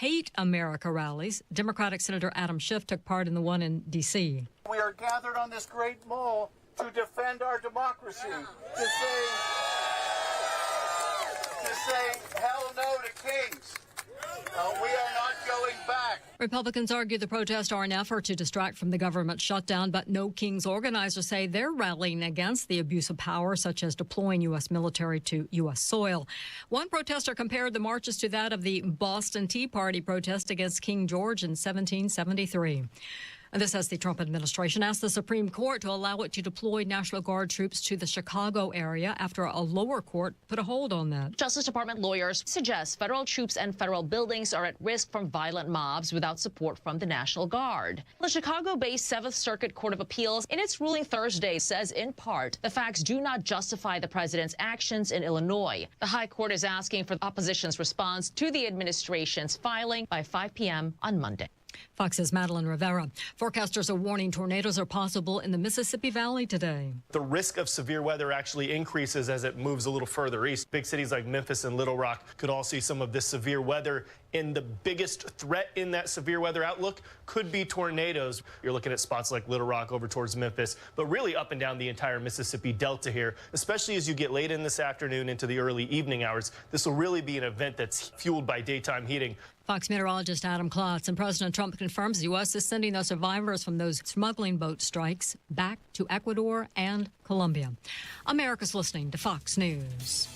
Hate America rallies. Democratic Senator Adam Schiff took part in the one in D.C. We are gathered on this great mall to defend our democracy, to say hell no to kings. We are not going back. Republicans argue the protests are an effort to distract from the government shutdown, but No Kings organizers say they're rallying against the abuse of power, such as deploying U.S. military to U.S. soil. One protester compared the marches to that of the Boston Tea Party protest against King George in 1773. And this as the Trump administration asked the Supreme Court to allow it to deploy National Guard troops to the Chicago area after a lower court put a hold on that. Justice Department lawyers suggest federal troops and federal buildings are at risk from violent mobs without support from the National Guard. The Chicago-based 7th Circuit Court of Appeals, in its ruling Thursday, says in part the facts do not justify the president's actions in Illinois. The High Court is asking for the opposition's response to the administration's filing by 5 p.m. on Monday. Fox's Madeline Rivera. Forecasters are warning tornadoes are possible in the Mississippi Valley today. The risk of severe weather actually increases as it moves a little further east. Big cities like Memphis and Little Rock could all see some of this severe weather. And the biggest threat in that severe weather outlook could be tornadoes. You're looking at spots like Little Rock over towards Memphis, but really up and down the entire Mississippi Delta here, especially as you get late in this afternoon into the early evening hours. This will really be an event that's fueled by daytime heating. Fox meteorologist Adam Klotz. And President Trump confirms the U.S. is sending the survivors from those smuggling boat strikes back to Ecuador and Colombia. America's listening to Fox News.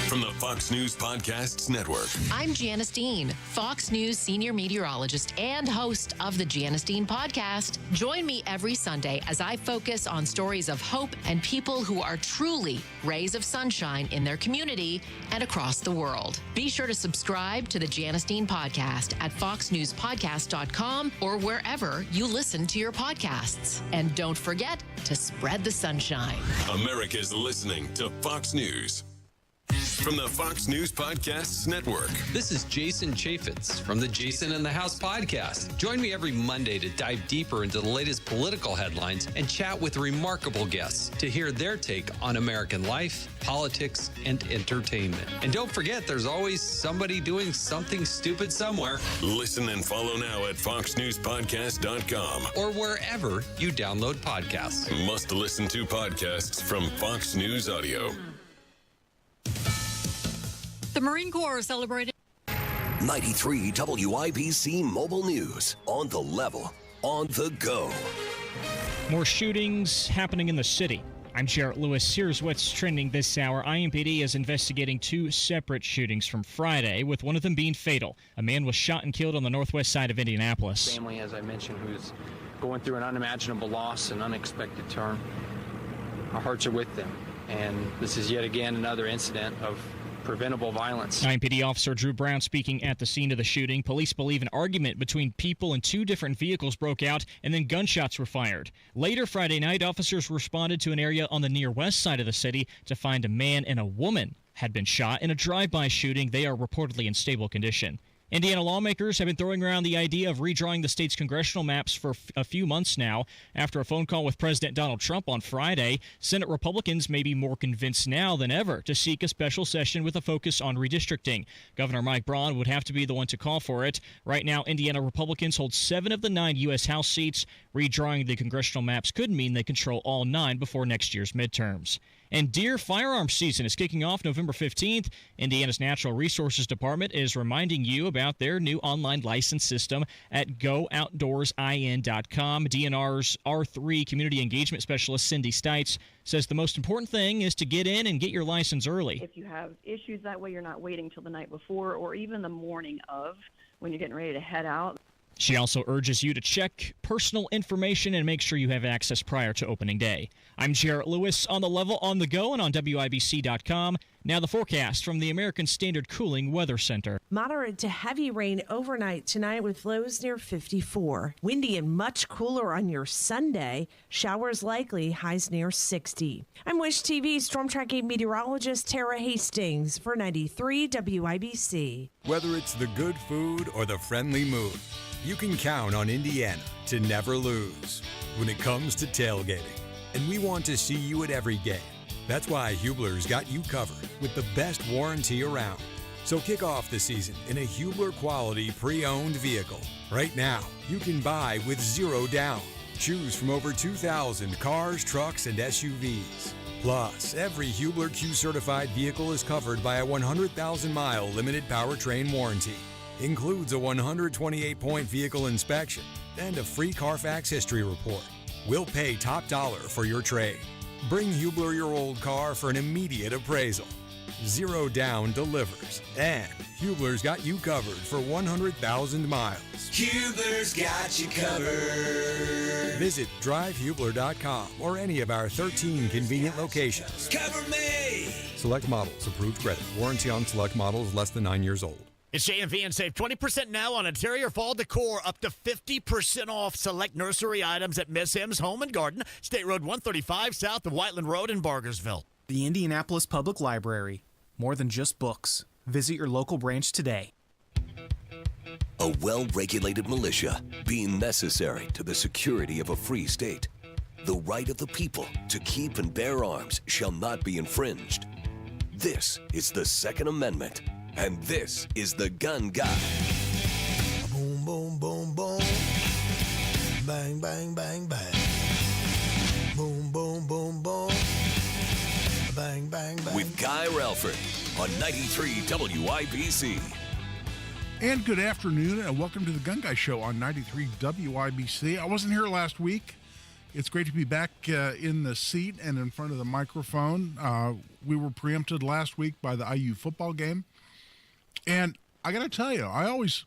From the Fox News Podcasts Network. I'm Janice Dean, Fox News senior meteorologist and host of the Janice Dean Podcast. Join me every Sunday as I focus on stories of hope and people who are truly rays of sunshine in their community and across the world. Be sure to subscribe to the Janice Dean Podcast at foxnewspodcast.com or wherever you listen to your podcasts. And don't forget to spread the sunshine. America's listening to Fox News. From the Fox News Podcasts Network. This is Jason Chaffetz from the Jason in the House podcast. Join me every Monday to dive deeper into the latest political headlines and chat with remarkable guests to hear their take on American life, politics, and entertainment. And don't forget, there's always somebody doing something stupid somewhere. Listen and follow now at foxnewspodcast.com or wherever you download podcasts. Must listen to podcasts from Fox News Audio. The Marine Corps celebrated 93 WIBC Mobile News. On the level, on the go. More shootings happening in the city. I'm Jarrett Lewis. Here's what's trending this hour. IMPD is investigating two separate shootings from Friday, with one of them being fatal. A man was shot and killed on the northwest side of Indianapolis. Family, as I mentioned, who's going through an unimaginable loss, an unexpected turn. Our hearts are with them. And this is yet again another incident of preventable violence. IMPD officer Drew Brown speaking at the scene of the shooting. Police believe an argument between people in two different vehicles broke out and then gunshots were fired. Later Friday night, officers responded to an area on the near west side of the city to find a man and a woman had been shot in a drive-by shooting. They are reportedly in stable condition. Indiana lawmakers have been throwing around the idea of redrawing the state's congressional maps for a few months now. After a phone call with President Donald Trump on Friday, Senate Republicans may be more convinced now than ever to seek a special session with a focus on redistricting. Governor Mike Braun would have to be the one to call for it. Right now, Indiana Republicans hold 7 of the 9 U.S. House seats. Redrawing the congressional maps could mean they control all 9 before next year's midterms. And deer firearms season is kicking off November 15th. Indiana's Natural Resources Department is reminding you about their new online license system at gooutdoorsin.com. DNR's R3 Community Engagement Specialist Cindy Stites says the most important thing is to get in and get your license early. If you have issues that way, you're not waiting till the night before or even the morning of when you're getting ready to head out. She also urges you to check personal information and make sure you have access prior to opening day. I'm Jarrett Lewis on the level, on the go, and on WIBC.com. Now the forecast from the American Standard Cooling Weather Center. Moderate to heavy rain overnight tonight with lows near 54. Windy and much cooler on your Sunday. Showers likely, highs near 60. I'm Wish TV Storm Tracking meteorologist Tara Hastings for 93 WIBC. Whether it's the good food or the friendly mood, you can count on Indiana to never lose when it comes to tailgating. And we want to see you at every game. That's why Hubler's got you covered with the best warranty around. So kick off the season in a Hubler quality pre-owned vehicle. Right now, you can buy with 0 down. Choose from over 2,000 cars, trucks, and SUVs. Plus, every Hubler Q certified vehicle is covered by a 100,000-mile limited powertrain warranty. Includes a 128-point vehicle inspection and a free Carfax history report. We'll pay top dollar for your trade. Bring Hubler your old car for an immediate appraisal. 0 down delivers, and Hubler's got you covered for 100,000 miles. Hubler's got you covered. Visit drivehubler.com or any of our 13 convenient locations. Cover me. Select models, approved credit. Warranty on select models less than 9 years old. It's JMV and save 20% now on interior fall decor, up to 50% off select nursery items at Miss M's Home and Garden, State Road 135 south of Whiteland Road in Bargersville. The Indianapolis Public Library. More than just books. Visit your local branch today. A well-regulated militia being necessary to the security of a free state. The right of the people to keep and bear arms shall not be infringed. This is the Second Amendment, and this is the Gun Guy. Boom, boom, boom, boom. Bang, bang, bang, bang. Boom, boom, boom, boom. Bang, bang, bang. With Guy Relford on 93 WIBC. And good afternoon, and welcome to the Gun Guy Show on 93 WIBC. I wasn't here last week. It's great to be back in the seat and in front of the microphone. We were preempted last week by the IU football game. And I got to tell you, I always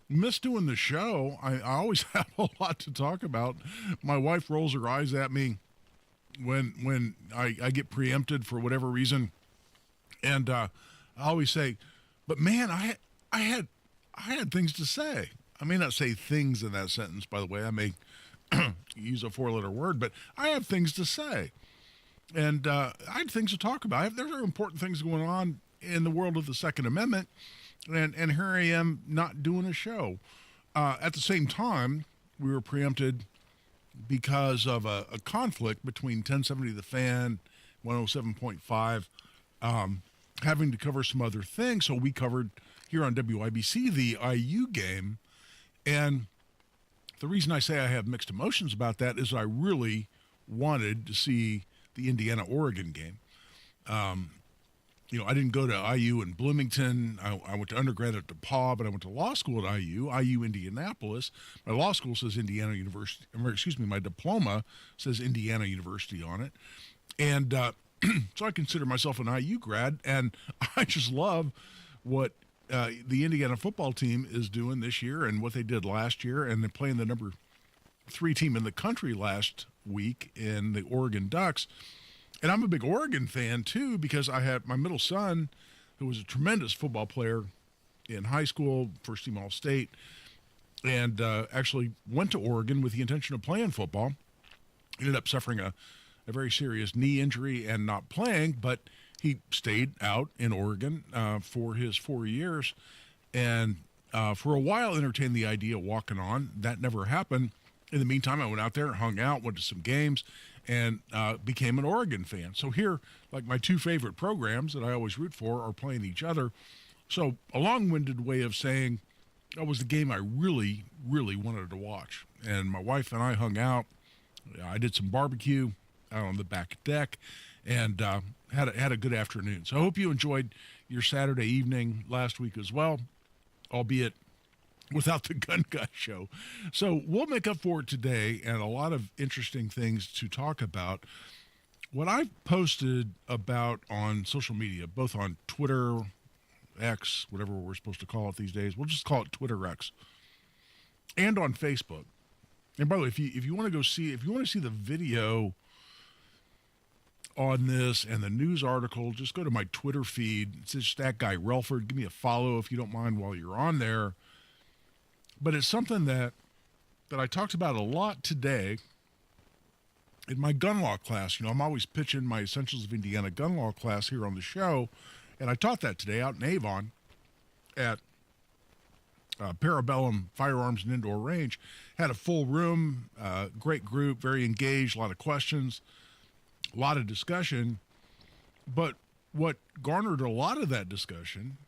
miss doing the show. I always have a lot to talk about. My wife rolls her eyes at me when I get preempted for whatever reason. And I always say, but man, I had things to say. I may not say things in that sentence, by the way. I may use a 4-letter word, but I have things to say. And I had things to talk about. There are important things going on in the world of the Second Amendment, and here I am not doing a show. At the same time, we were preempted because of a conflict between 1070 The Fan, 107.5, having to cover some other things. So we covered here on WIBC the IU game. And the reason I say I have mixed emotions about that is I really wanted to see the Indiana-Oregon game. I didn't go to IU in Bloomington. I went to undergrad at DePauw, but I went to law school at IU Indianapolis. My law school says Indiana University, my diploma says Indiana University on it. And so I consider myself an IU grad, and I just love what the Indiana football team is doing this year and what they did last year, and they're playing the number 3 team in the country last week in the Oregon Ducks. And I'm a big Oregon fan, too, because I had my middle son, who was a tremendous football player in high school, first team All-State, and actually went to Oregon with the intention of playing football. Ended up suffering a very serious knee injury and not playing, but he stayed out in Oregon for his 4 years, and for a while entertained the idea of walking on. That never happened. In the meantime, I went out there, hung out, went to some games, and became an Oregon fan. So here, like my 2 favorite programs that I always root for are playing each other. So a long-winded way of saying that was the game I really, really wanted to watch. And my wife and I hung out. I did some barbecue out on the back deck, and had a good afternoon. So I hope you enjoyed your Saturday evening last week as well, albeit without the Gun Guy Show. So we'll make up for it today, and a lot of interesting things to talk about. What I've posted about on social media, both on Twitter, X, whatever we're supposed to call it these days, we'll just call it Twitter X, and on Facebook. And by the way, if you want to see the video on this and the news article, just go to my Twitter feed. It's just that guy Relford. Give me a follow if you don't mind while you're on there. But it's something that I talked about a lot today in my gun law class. I'm always pitching my Essentials of Indiana gun law class here on the show, and I taught that today out in Avon at Parabellum Firearms and Indoor Range. Had a full room, great group, very engaged, a lot of questions, a lot of discussion. But what garnered a lot of that discussion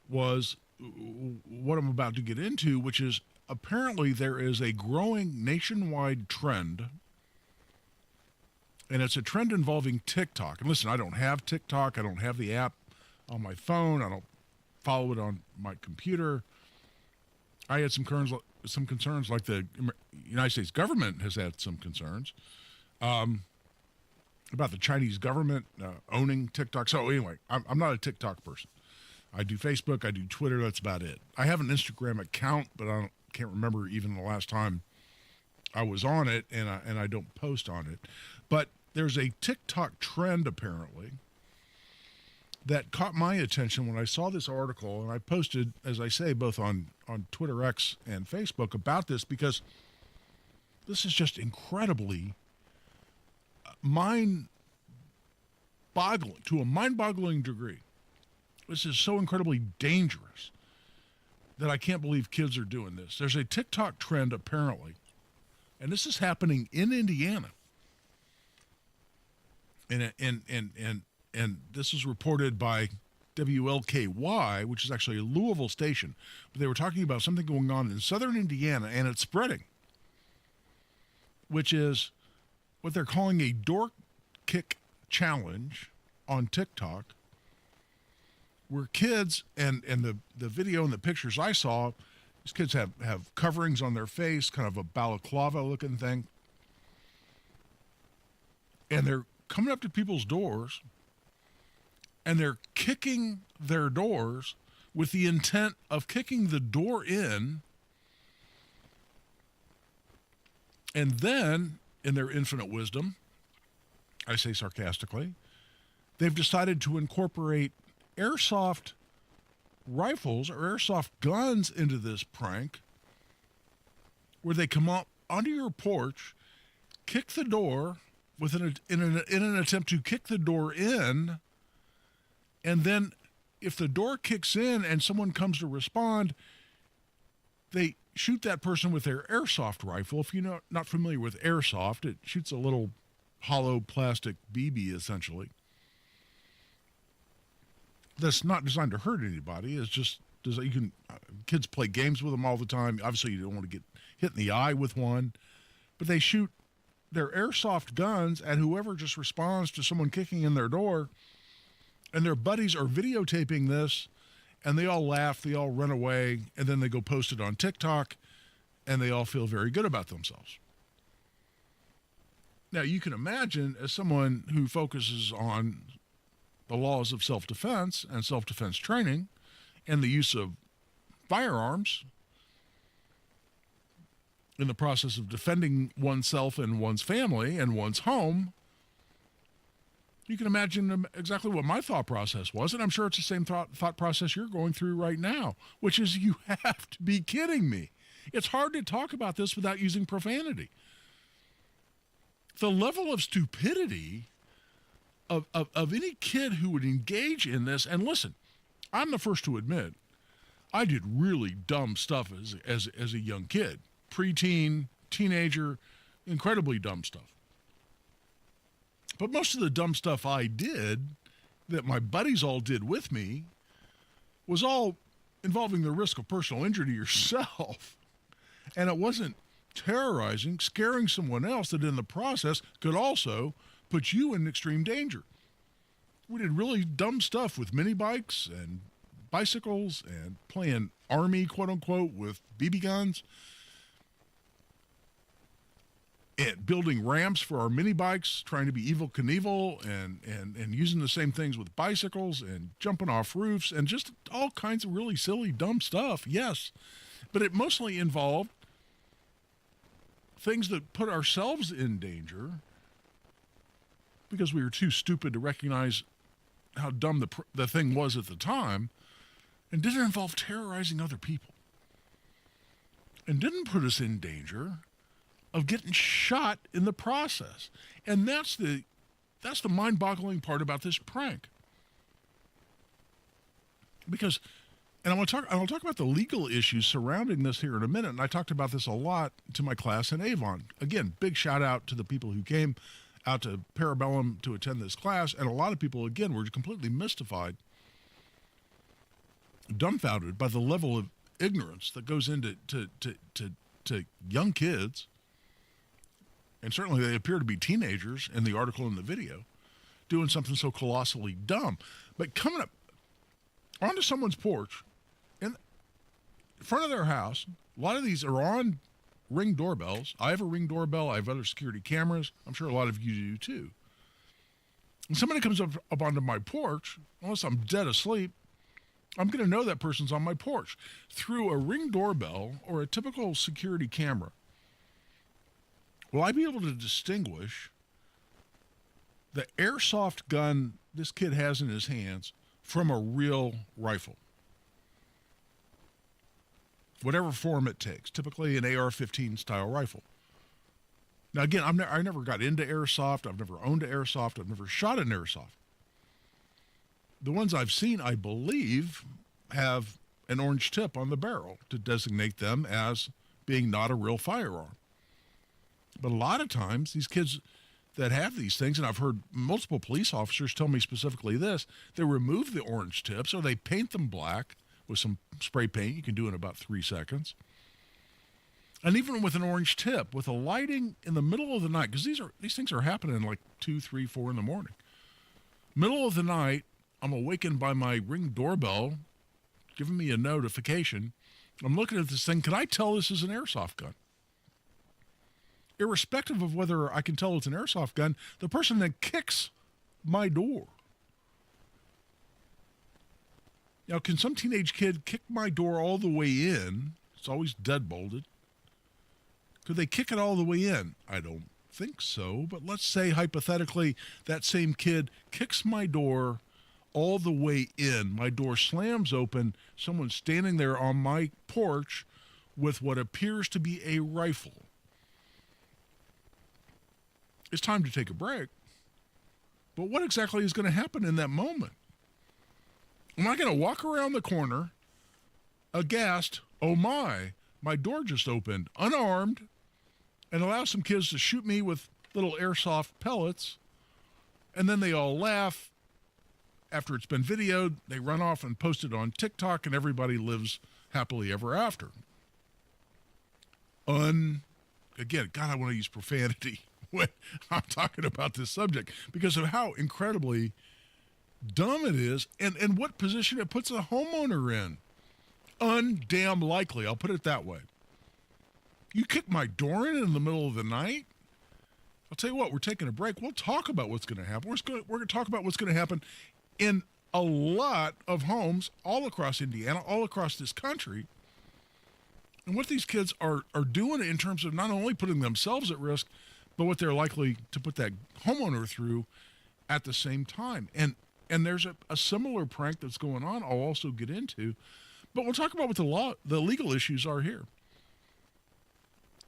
was what I'm about to get into, which is apparently there is a growing nationwide trend, and it's a trend involving TikTok. And listen, I don't have TikTok. I don't have the app on my phone. I don't follow it on my computer. I had some concerns like the United States government has had some concerns about the Chinese government owning TikTok. So anyway, I'm not a TikTok person. I do Facebook, I do Twitter, that's about it. I have an Instagram account, but I can't remember even the last time I was on it, and I don't post on it. But there's a TikTok trend, apparently, that caught my attention when I saw this article, and I posted, as I say, both on Twitter X and Facebook about this, because this is just incredibly mind-boggling, to a mind-boggling degree. This is so incredibly dangerous that I can't believe kids are doing this. There's a TikTok trend, apparently, and this is happening in Indiana. And this is reported by WLKY, which is actually a Louisville station. But they were talking about something going on in southern Indiana, and it's spreading, which is what they're calling a door kick challenge on TikTok, where kids, and the video and the pictures I saw, these kids have coverings on their face, kind of a balaclava-looking thing, and they're coming up to people's doors, and they're kicking their doors with the intent of kicking the door in, and then, in their infinite wisdom, I say sarcastically, they've decided to incorporate airsoft rifles or airsoft guns into this prank, where they come up onto your porch, kick the door in an attempt to kick the door in, and then if the door kicks in and someone comes to respond, they shoot that person with their airsoft rifle. If you're not familiar with airsoft, it shoots a little hollow plastic BB, essentially, that's not designed to hurt anybody. It's just, kids play games with them all the time. Obviously, you don't want to get hit in the eye with one, but they shoot their airsoft guns at whoever just responds to someone kicking in their door, and their buddies are videotaping this, and they all laugh, they all run away, and then they go post it on TikTok, and they all feel very good about themselves. Now, you can imagine, as someone who focuses on the laws of self-defense and self-defense training and the use of firearms in the process of defending oneself and one's family and one's home, you can imagine exactly what my thought process was, and I'm sure it's the same thought process you're going through right now, which is, you have to be kidding me. It's hard to talk about this without using profanity. The level of stupidity of any kid who would engage in this, and listen, I'm the first to admit, I did really dumb stuff as a young kid, preteen, teenager, incredibly dumb stuff. But most of the dumb stuff I did, that my buddies all did with me, was all involving the risk of personal injury to yourself. And it wasn't terrorizing, scaring someone else that in the process could also put you in extreme danger. We did really dumb stuff with mini bikes and bicycles and playing army, quote unquote, with BB guns, and building ramps for our mini bikes, trying to be Evel Knievel, and using the same things with bicycles and jumping off roofs and just all kinds of really silly, dumb stuff. Yes, but it mostly involved things that put ourselves in danger because we were too stupid to recognize how dumb the thing was at the time, and didn't involve terrorizing other people, and didn't put us in danger of getting shot in the process. And that's the mind-boggling part about this prank. Because, and I'll talk about the legal issues surrounding this here in a minute, and I talked about this a lot to my class in Avon. Again, big shout out to the people who came out to Parabellum to attend this class, and a lot of people, again, were completely mystified, dumbfounded by the level of ignorance that goes into to young kids, and certainly they appear to be teenagers in the article and the video, doing something so colossally dumb. But coming up onto someone's porch, in front of their house, a lot of these are on Ring doorbells. I have a Ring doorbell. I have other security cameras. I'm sure a lot of you do too. And somebody comes up onto my porch, unless I'm dead asleep, I'm going to know that person's on my porch through a Ring doorbell or a typical security camera. Will I be able to distinguish the airsoft gun this kid has in his hands from a real rifle? Whatever form it takes, typically an AR-15 style rifle. Now, again, I never got into airsoft. I've never owned an airsoft. I've never shot an airsoft. The ones I've seen, I believe, have an orange tip on the barrel to designate them as being not a real firearm. But a lot of times, these kids that have these things, and I've heard multiple police officers tell me specifically this, they remove the orange tips or they paint them black with some spray paint you can do in about 3 seconds. And even with an orange tip, with a lighting in the middle of the night, because these things are happening like 2, 3, 4 in the morning. Middle of the night, I'm awakened by my Ring doorbell giving me a notification. I'm looking at this thing. Can I tell this is an airsoft gun? Irrespective of whether I can tell it's an airsoft gun, the person that kicks my door. Now, can some teenage kid kick my door all the way in? It's always deadbolted. Could they kick it all the way in? I don't think so, but let's say hypothetically that same kid kicks my door all the way in. My door slams open. Someone's standing there on my porch with what appears to be a rifle. It's time to take a break. But what exactly is going to happen in that moment? Am I going to walk around the corner, aghast, oh my door just opened, unarmed, and allow some kids to shoot me with little airsoft pellets, and then they all laugh. After it's been videoed, they run off and post it on TikTok, and everybody lives happily ever after. Again, God, I want to use profanity when I'm talking about this subject because of how incredibly dumb it is and what position it puts a homeowner in. Undamn likely, I'll put it that way. You kick my door in the middle of the night? I'll tell you what, we're taking a break. We'll talk about what's going to happen. We're going to talk about what's going to happen in a lot of homes all across Indiana, all across this country, and what these kids are doing in terms of not only putting themselves at risk, but what they're likely to put that homeowner through at the same time. And there's a similar prank that's going on I'll also get into, but we'll talk about what the legal issues are here.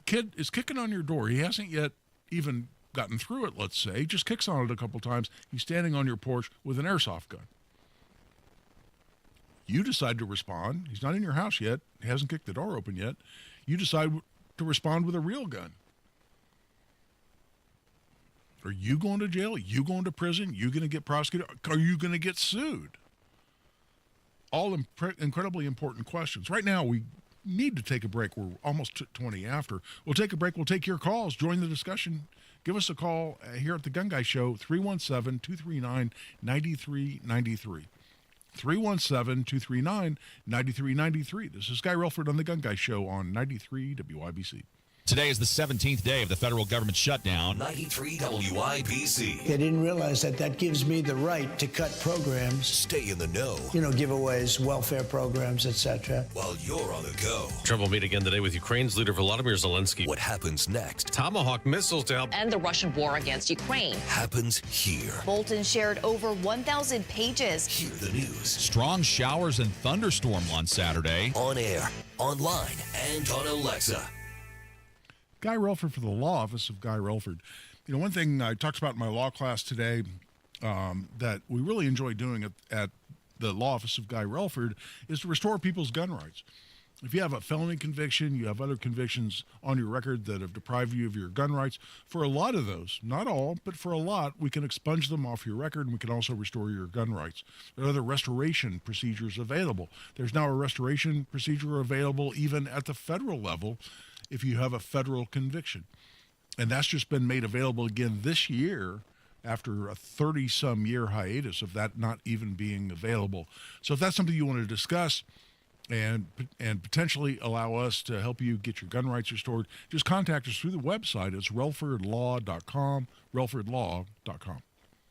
Kid is kicking on your door. He hasn't yet even gotten through it, let's say. He just kicks on it a couple times. He's standing on your porch with an airsoft gun. You decide to respond. He's not in your house yet. He hasn't kicked the door open yet. You decide to respond with a real gun. Are you going to jail? Are you going to prison? Are you going to get prosecuted? Are you going to get sued? All incredibly important questions. Right now, we need to take a break. We're almost 20 after. We'll take a break. We'll take your calls. Join the discussion. Give us a call here at the Gun Guy Show, 317-239-9393. 317-239-9393. This is Guy Relford on the Gun Guy Show on 93 WIBC. Today is the 17th day of the federal government shutdown. 93 WIBC. They didn't realize that gives me the right to cut programs. Stay in the know. Giveaways, welfare programs, etc. While you're on the go. Trump will meet again today with Ukraine's leader Volodymyr Zelensky. What happens next? Tomahawk missiles to help end the Russian war against Ukraine. Happens here. Bolton shared over 1,000 pages. Hear the news. Strong showers and thunderstorm on Saturday. On air, online, and on Alexa. Guy Relford for the Law Office of Guy Relford. One thing I talked about in my law class today that we really enjoy doing at the Law Office of Guy Relford is to restore people's gun rights. If you have a felony conviction, you have other convictions on your record that have deprived you of your gun rights, for a lot of those, not all, but for a lot, we can expunge them off your record, and we can also restore your gun rights. There are other restoration procedures available. There's now a restoration procedure available even at the federal level if you have a federal conviction. And that's just been made available again this year after a 30-some year hiatus of that not even being available. So if that's something you want to discuss, and potentially allow us to help you get your gun rights restored, just contact us through the website. It's relfordlaw.com, relfordlaw.com.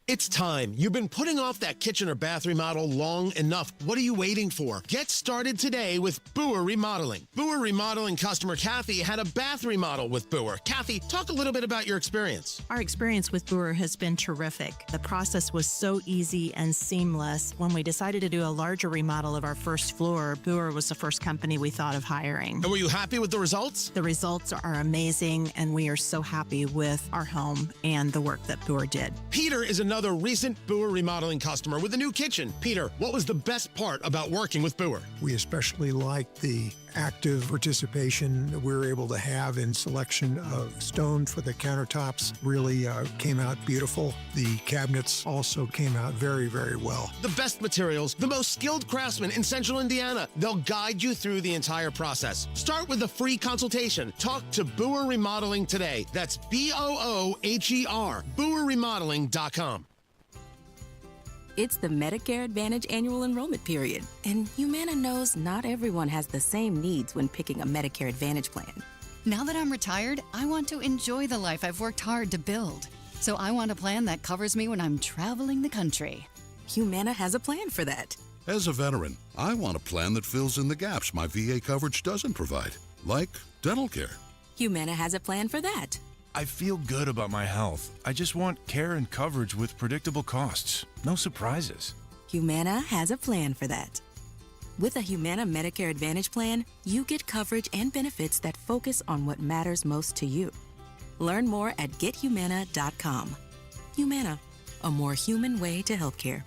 It's time. You've been putting off that kitchen or bath remodel long enough. What are you waiting for? Get started today with Boer Remodeling. Boer Remodeling customer Kathy had a bath remodel with Boer. Kathy, talk a little bit about your experience. Our experience with Boer has been terrific. The process was so easy and seamless. When we decided to do a larger remodel of our first floor, Boer was the first company we thought of hiring. And were you happy with the results? The results are amazing, and we are so happy with our home and the work that Boer did. Peter is another recent Boer Remodeling customer with a new kitchen. Peter, what was the best part about working with Boer? We especially liked the active participation that we were able to have in selection of stone for the countertops. Really came out beautiful. The cabinets also came out very, very well. The best materials, the most skilled craftsmen in Central Indiana. They'll guide you through the entire process. Start with a free consultation. Talk to Boer Remodeling today. That's BOOHER, BoerRemodeling.com. It's the Medicare Advantage annual enrollment period, and Humana knows not everyone has the same needs when picking a Medicare Advantage plan. Now that I'm retired, I want to enjoy the life I've worked hard to build. So I want a plan that covers me when I'm traveling the country. Humana has a plan for that. As a veteran, I want a plan that fills in the gaps my VA coverage doesn't provide, like dental care. Humana has a plan for that. I feel good about my health. I just want care and coverage with predictable costs. No surprises. Humana has a plan for that. With a Humana Medicare Advantage plan, you get coverage and benefits that focus on what matters most to you. Learn more at gethumana.com. Humana, a more human way to healthcare.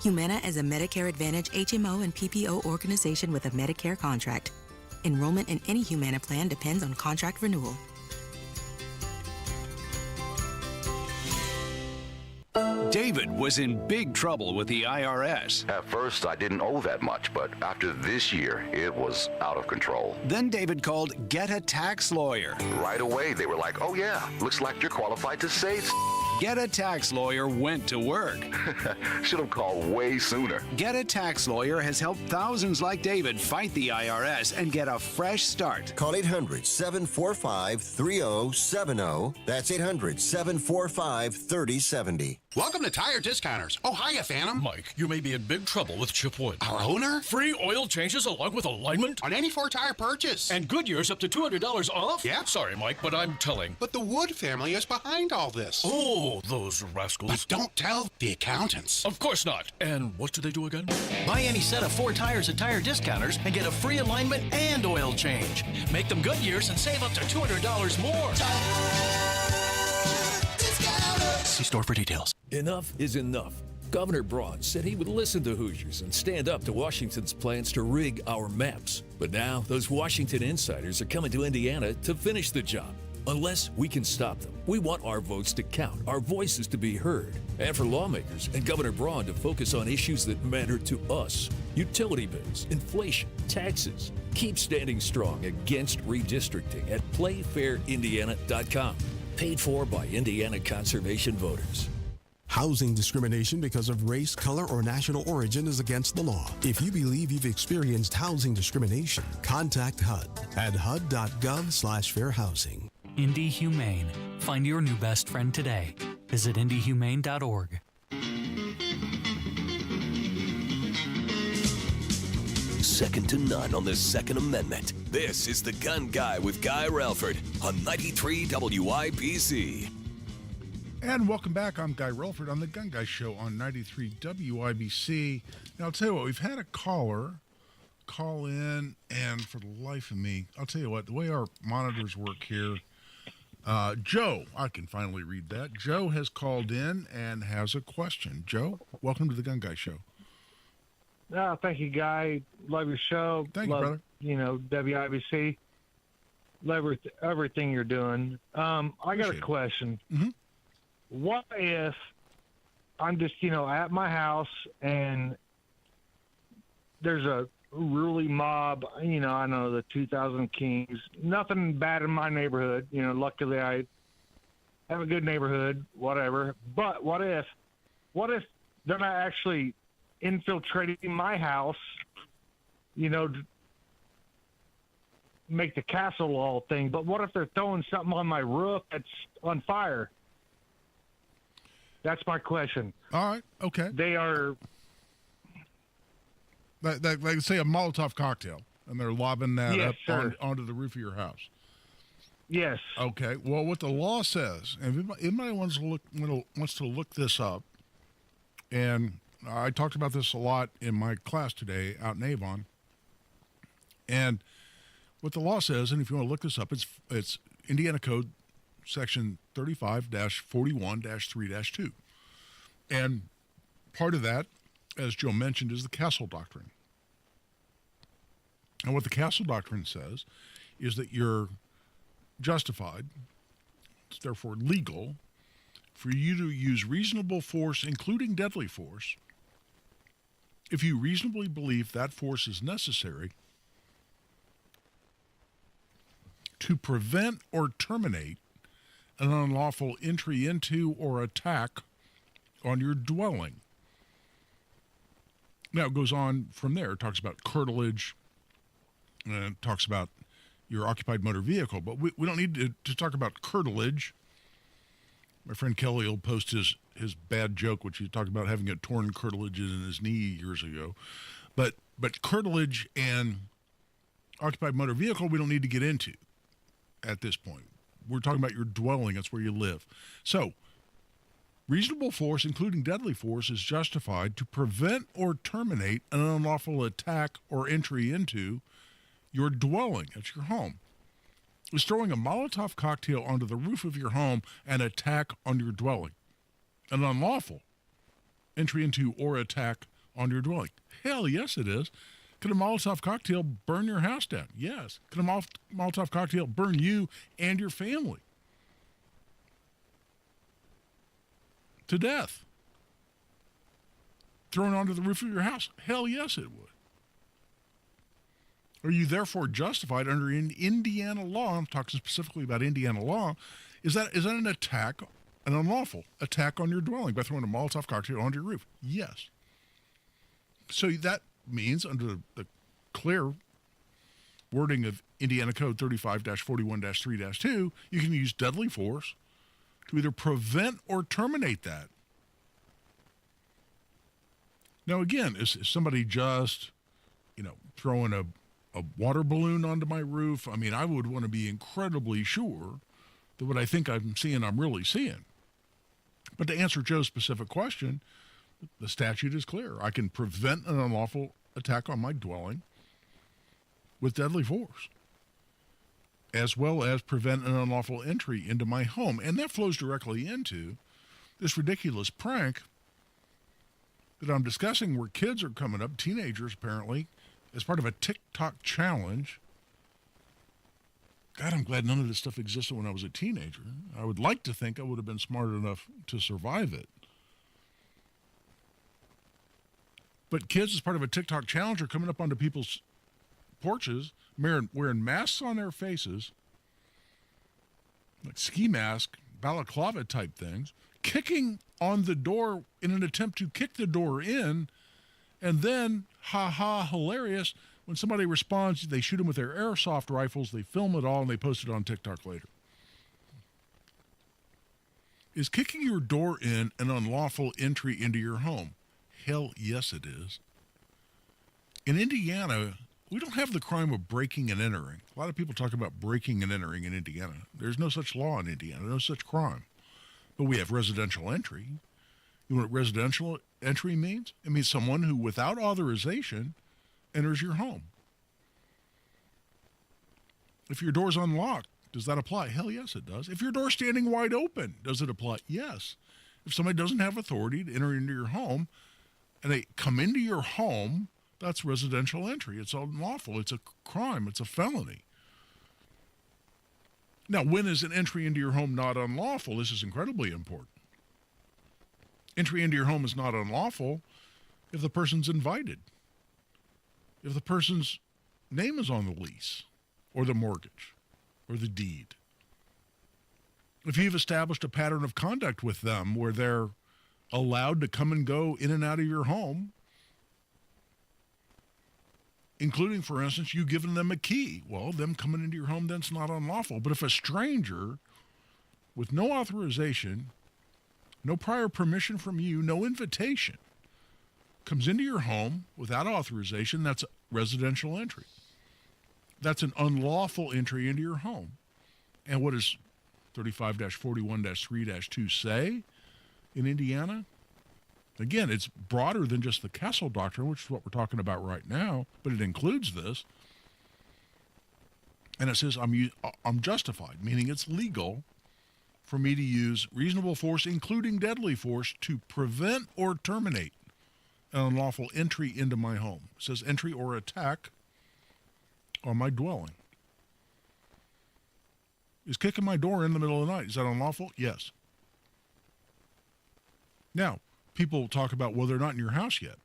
Humana is a Medicare Advantage HMO and PPO organization with a Medicare contract. Enrollment in any Humana plan depends on contract renewal. David was in big trouble with the IRS. At first, I didn't owe that much, but after this year, it was out of control. Then David called Get a Tax Lawyer. Right away, they were like, oh yeah, looks like you're qualified to say Get a Tax Lawyer went to work. Should have called way sooner. Get a Tax Lawyer has helped thousands like David fight the IRS and get a fresh start. Call 800-745-3070. That's 800-745-3070. Welcome to Tire Discounters. Oh, hiya, Phantom. Mike, you may be in big trouble with Chip Wood. Our owner? Free oil changes along with alignment? On any 4-tire purchase. And Goodyear's up to $200 off? Yeah. Sorry, Mike, but I'm telling. But the Wood family is behind all this. Oh, those rascals. But don't tell the accountants. Of course not. And what do they do again? Buy any set of 4 tires at Tire Discounters and get a free alignment and oil change. Make them Goodyear's and save up to $200 more. See store for details. Enough is enough. Governor Braun said he would listen to Hoosiers and stand up to Washington's plans to rig our maps. But now, those Washington insiders are coming to Indiana to finish the job. Unless we can stop them, we want our votes to count, our voices to be heard, and for lawmakers and Governor Braun to focus on issues that matter to us. Utility bills, inflation, taxes. Keep standing strong against redistricting at playfairindiana.com. Paid for by Indiana Conservation Voters. Housing discrimination because of race, color, or national origin is against the law. If you believe you've experienced housing discrimination, contact HUD at hud.gov/fairhousing. Indy Humane. Find your new best friend today. Visit indyhumane.org. Second to none on the Second Amendment. This is The Gun Guy with Guy Relford on 93 WIBC. And welcome back. I'm Guy Relford on The Gun Guy Show on 93 WIBC. Now, I'll tell you what, we've had a caller call in, and for the life of me, I'll tell you what, the way our monitors work here, Joe, I can finally read that. Joe has called in and has a question. Joe, welcome to The Gun Guy Show. Thank you, Guy. Love your show. Thank you, brother. WIBC. Love everything you're doing. I got a question. Mm-hmm. What if I'm just, at my house and there's a really mob, I know the 2000 Kings, nothing bad in my neighborhood. Luckily I have a good neighborhood, whatever. But what if they're not actually infiltrating my house, to make the castle wall thing, but what if they're throwing something on my roof that's on fire? That's my question. All right. Okay. They are... Like say a Molotov cocktail, and they're lobbing that Yes, up onto the roof of your house. Yes. Okay. Well, what the law says, and if anybody wants to look this up, and I talked about this a lot in my class today out in Avon, and what the law says, and if you want to look this up, it's Indiana Code Section 35-41-3-2, and part of that, as Joe mentioned, is the Castle Doctrine. And what the Castle Doctrine says is that you're justified, it's therefore legal, for you to use reasonable force, including deadly force, if you reasonably believe that force is necessary to prevent or terminate an unlawful entry into or attack on your dwelling. Now, it goes on from there. It talks about curtilage, and it talks about your occupied motor vehicle. But we don't need to talk about curtilage. My friend Kelly will post his bad joke, which he talked about having a torn cartilage in his knee years ago. But curtilage and occupied motor vehicle we don't need to get into at this point. We're talking about your dwelling. That's where you live. So, reasonable force, including deadly force, is justified to prevent or terminate an unlawful attack or entry into your dwelling. That's your home. Is throwing a Molotov cocktail onto the roof of your home an attack on your dwelling? An unlawful entry into or attack on your dwelling? Hell yes, it is. Could a Molotov cocktail burn your house down? Yes. Could a Molotov cocktail burn you and your family to death? Thrown onto the roof of your house? Hell yes, it would. Are you therefore justified under Indiana law, I'm talking specifically about Indiana law, is that an attack, an unlawful attack on your dwelling by throwing a Molotov cocktail onto your roof? Yes. So that means under the clear wording of Indiana Code 35-41-3-2, you can use deadly force to either prevent or terminate that. Now, again, is somebody just, throwing a water balloon onto my roof? I mean, I would want to be incredibly sure that what I think I'm seeing, I'm really seeing. But to answer Joe's specific question, the statute is clear. I can prevent an unlawful attack on my dwelling with deadly force, as well as prevent an unlawful entry into my home. And that flows directly into this ridiculous prank that I'm discussing where kids are coming up, teenagers apparently, as part of a TikTok challenge. God, I'm glad none of this stuff existed when I was a teenager. I would like to think I would have been smart enough to survive it. But kids, as part of a TikTok challenge, are coming up onto people's porches, wearing masks on their faces, like ski mask, balaclava type things, kicking on the door in an attempt to kick the door in, and then, hilarious, when somebody responds, they shoot them with their airsoft rifles, they film it all, and they post it on TikTok later. Is kicking your door in an unlawful entry into your home? Hell yes, it is. In Indiana, we don't have the crime of breaking and entering. A lot of people talk about breaking and entering in Indiana. There's no such law in Indiana, no such crime. But we have residential entry. You know what residential entry means? It means someone who, without authorization, enters your home. If your door's unlocked, does that apply? Hell yes, it does. If your door's standing wide open, does it apply? Yes. If somebody doesn't have authority to enter into your home, and they come into your home That's residential entry. It's unlawful. It's a crime. It's a felony. Now, when is an entry into your home not unlawful? This is incredibly important. Entry into your home is not unlawful if the person's invited, if the person's name is on the lease or the mortgage or the deed. If you've established a pattern of conduct with them where they're allowed to come and go in and out of your home, including, for instance, you giving them a key. Well, them coming into your home, that's not unlawful. But if a stranger with no authorization, no prior permission from you, no invitation, comes into your home without authorization, that's residential entry. That's an unlawful entry into your home. And what does 35-41-3-2 say in Indiana? Again, it's broader than just the Kessel Doctrine, which is what we're talking about right now, but it includes this. And it says, I'm justified, meaning it's legal for me to use reasonable force, including deadly force, to prevent or terminate an unlawful entry into my home. It says entry or attack on my dwelling. Is kicking my door in the middle of the night, is that unlawful? Yes. Now, people talk about, well, they're not in your house yet.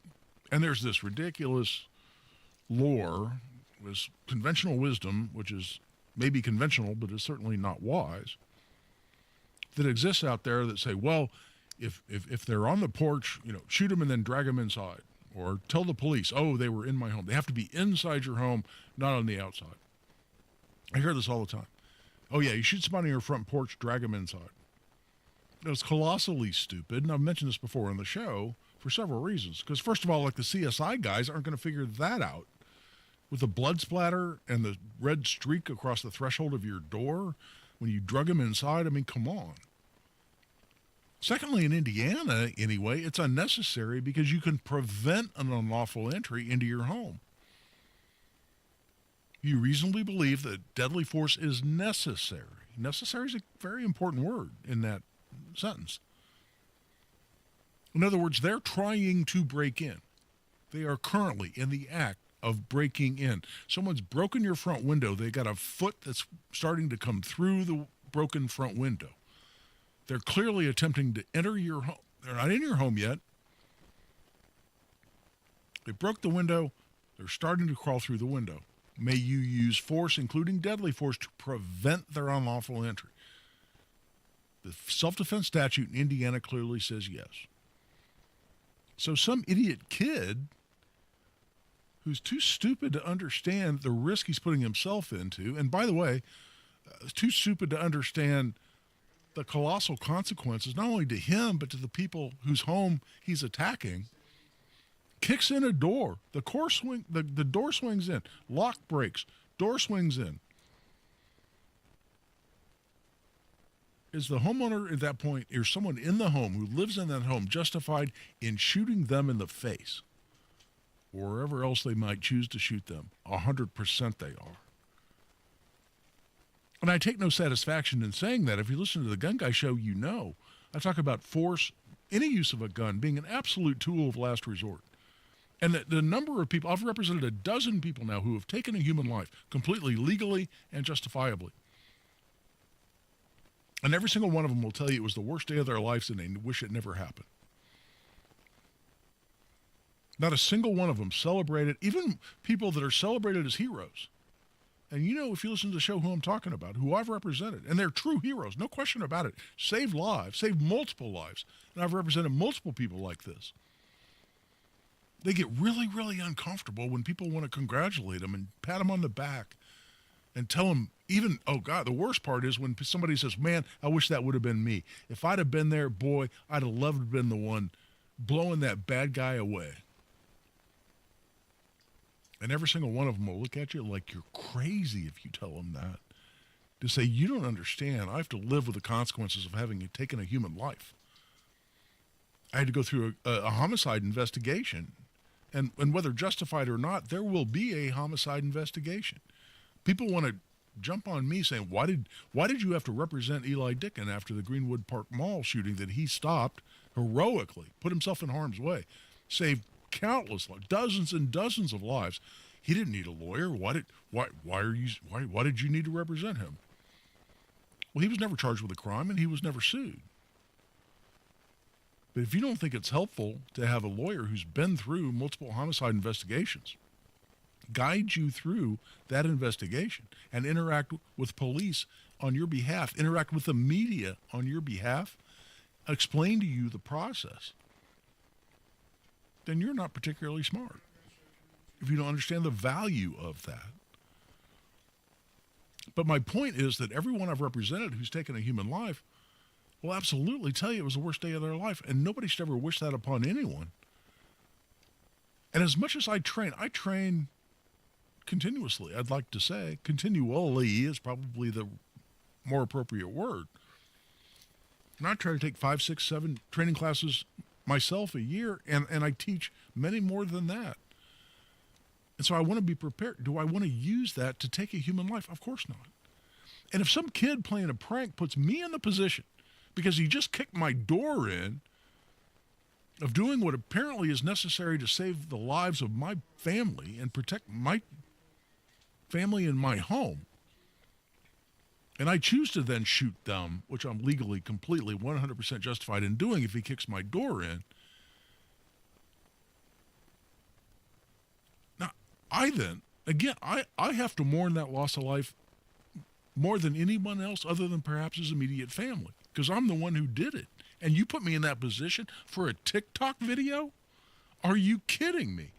And there's this ridiculous lore, this conventional wisdom, which is maybe conventional, but is certainly not wise, that exists out there that say, well, if they're on the porch, shoot them and then drag them inside. Or tell the police, oh, they were in my home. They have to be inside your home, not on the outside. I hear this all the time. Oh, yeah, you shoot somebody on your front porch, drag them inside. It's colossally stupid, and I've mentioned this before on the show for several reasons. Because, first of all, like the CSI guys aren't going to figure that out. With the blood splatter and the red streak across the threshold of your door when you drug them inside, I mean, come on. Secondly, in Indiana, anyway, it's unnecessary because you can prevent an unlawful entry into your home. You reasonably believe that deadly force is necessary. Necessary is a very important word in that sentence. In other words, they're trying to break in. They are currently in the act of breaking in. Someone's broken your front window. They got a foot that's starting to come through the broken front window. They're clearly attempting to enter your home. They're not in your home yet. They broke the window. They're starting to crawl through the window. May you use force, including deadly force, to prevent their unlawful entry. The self-defense statute in Indiana clearly says yes. So some idiot kid who's too stupid to understand the risk he's putting himself into, and by the way, too stupid to understand the colossal consequences, not only to him, but to the people whose home he's attacking, kicks in a door. The door swings in. Lock breaks. Door swings in. Is the homeowner at that point, or someone in the home who lives in that home, justified in shooting them in the face? Or wherever else they might choose to shoot them? 100% they are. And I take no satisfaction in saying that. If you listen to the Gun Guy show, you know. I talk about force, any use of a gun, being an absolute tool of last resort. And the number of people, I've represented a dozen people now who have taken a human life completely legally and justifiably. And every single one of them will tell you it was the worst day of their lives and they wish it never happened. Not a single one of them celebrated, even people that are celebrated as heroes. And if you listen to the show who I'm talking about, who I've represented, and they're true heroes, no question about it, saved lives, saved multiple lives. And I've represented multiple people like this. They get really, really uncomfortable when people want to congratulate them and pat them on the back and tell them even, oh God, the worst part is when somebody says, man, I wish that would have been me. If I'd have been there, boy, I'd have loved to have been the one blowing that bad guy away. And every single one of them will look at you like you're crazy if you tell them that. To say, you don't understand. I have to live with the consequences of having taken a human life. I had to go through a homicide investigation. And whether justified or not, there will be a homicide investigation. People want to jump on me saying, why did you have to represent Eli Dicken after the Greenwood Park Mall shooting that he stopped heroically, put himself in harm's way, saved countless lives, dozens and dozens of lives. He didn't need a lawyer. Why did you need to represent him? Well, he was never charged with a crime, and he was never sued. But if you don't think it's helpful to have a lawyer who's been through multiple homicide investigations, guide you through that investigation and interact with police on your behalf, interact with the media on your behalf, explain to you the process, then you're not particularly smart if you don't understand the value of that. But my point is that everyone I've represented who's taken a human life will absolutely tell you it was the worst day of their life, and nobody should ever wish that upon anyone. And as much as I train continuously. I'd like to say continually is probably the more appropriate word. And I try to take 5, 6, 7 training classes myself a year, and I teach many more than that. And so I want to be prepared. Do I want to use that to take a human life? Of course not. And if some kid playing a prank puts me in the position, because he just kicked my door in, of doing what apparently is necessary to save the lives of my family and protect my family and my home, and I choose to then shoot them, which I'm legally completely 100% justified in doing if he kicks my door in. Now, I have to mourn that loss of life more than anyone else other than perhaps his immediate family, because I'm the one who did it. And you put me in that position for a TikTok video? Are you kidding me?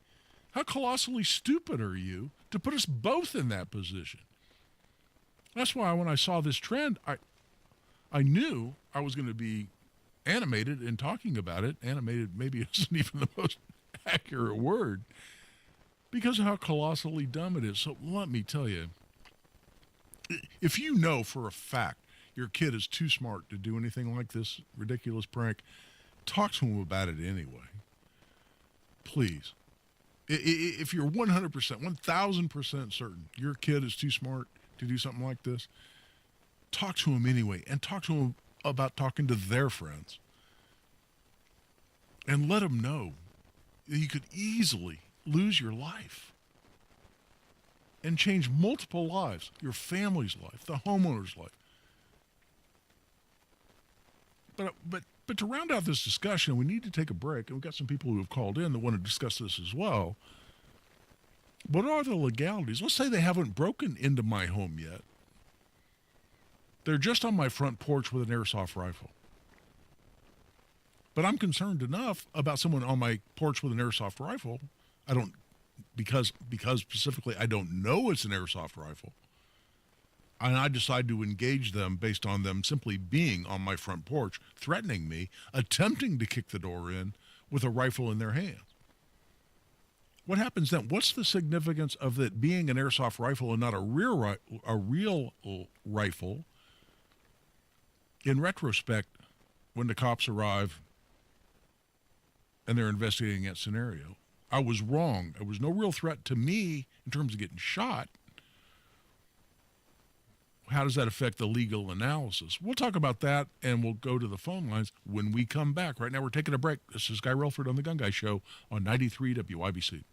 How colossally stupid are you to put us both in that position? That's why when I saw this trend, I knew I was going to be animated in talking about it. Animated maybe isn't even the most accurate word, because of how colossally dumb it is. So let me tell you, if you know for a fact your kid is too smart to do anything like this ridiculous prank, talk to him about it anyway. Please. If you're 100%, 1,000% certain your kid is too smart to do something like this, talk to him anyway, and talk to him about talking to their friends. And let them know that you could easily lose your life and change multiple lives, your family's life, the homeowner's life. But to round out this discussion, we need to take a break, and we've got some people who have called in that want to discuss this as well. What are the legalities? Let's say they haven't broken into my home yet. They're just on my front porch with an airsoft rifle. But I'm concerned enough about someone on my porch with an airsoft rifle. Because specifically I don't know it's an airsoft rifle. And I decide to engage them based on them simply being on my front porch, threatening me, attempting to kick the door in with a rifle in their hand. What happens then? What's the significance of it being an airsoft rifle and not a real rifle? In retrospect, when the cops arrive and they're investigating that scenario, I was wrong. There was no real threat to me in terms of getting shot. How does that affect the legal analysis? We'll talk about that, and we'll go to the phone lines when we come back. Right now, we're taking a break. This is Guy Relford on The Gun Guy Show on 93 WIBC.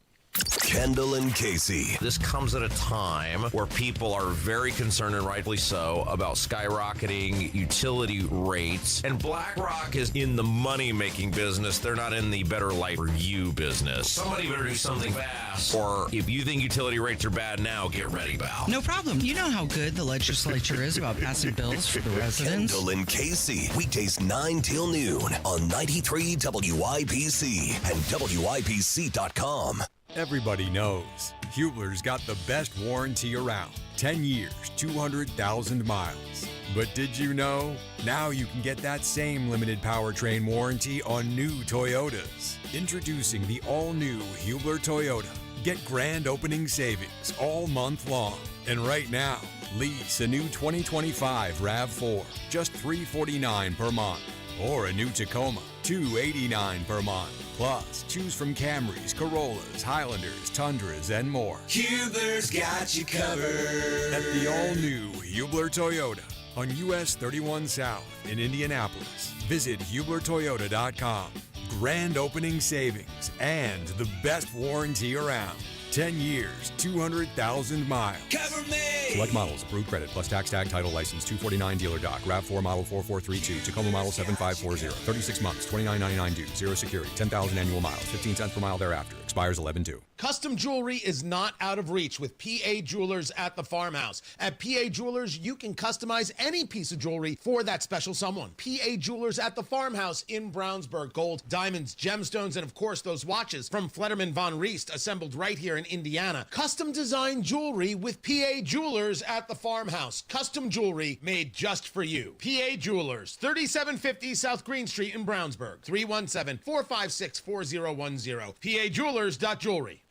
Kendall and Casey. This comes at a time where people are very concerned, and rightfully so, about skyrocketing utility rates. And BlackRock is in the money-making business. They're not in the better life for you business. Somebody better do something fast. Or if you think utility rates are bad now, get ready, pal. No problem. You know how good the legislature is about passing bills for the residents. Kendall and Casey. Weekdays 9 till noon on 93 WIBC and WIBC.com. Everybody knows Hubler's got the best warranty around. 10 years, 200,000 miles. But did you know? Now you can get that same limited powertrain warranty on new Toyotas. Introducing the all-new Hubler Toyota. Get grand opening savings all month long. And right now, lease a new 2025 RAV4, just $349 per month. Or a new Tacoma, $289 per month. Plus, choose from Camrys, Corollas, Highlanders, Tundras, and more. Hubler's got you covered. At the all-new Hubler Toyota on US 31 South in Indianapolis. Visit HublerToyota.com. grand opening savings, and the best warranty around. 10 years, 200,000 miles. Cover me! Select models, approved credit, plus tax tag title license, 249 dealer doc, RAV4 model 4432, Tacoma model 7540, 36 months, $29.99 due, zero security, 10,000 annual miles, 15 cents per mile thereafter, expires 11/2. Custom jewelry is not out of reach with PA Jewelers at the Farmhouse. At PA Jewelers, you can customize any piece of jewelry for that special someone. PA Jewelers at the Farmhouse in Brownsburg. Gold, diamonds, gemstones, and of course those watches from Flederman Von Riest, assembled right here in Indiana. Custom designed jewelry with PA Jewelers at the Farmhouse. Custom jewelry made just for you. PA Jewelers, 3750 South Green Street in Brownsburg. 317-456-4010. PAJewelers.jewelry.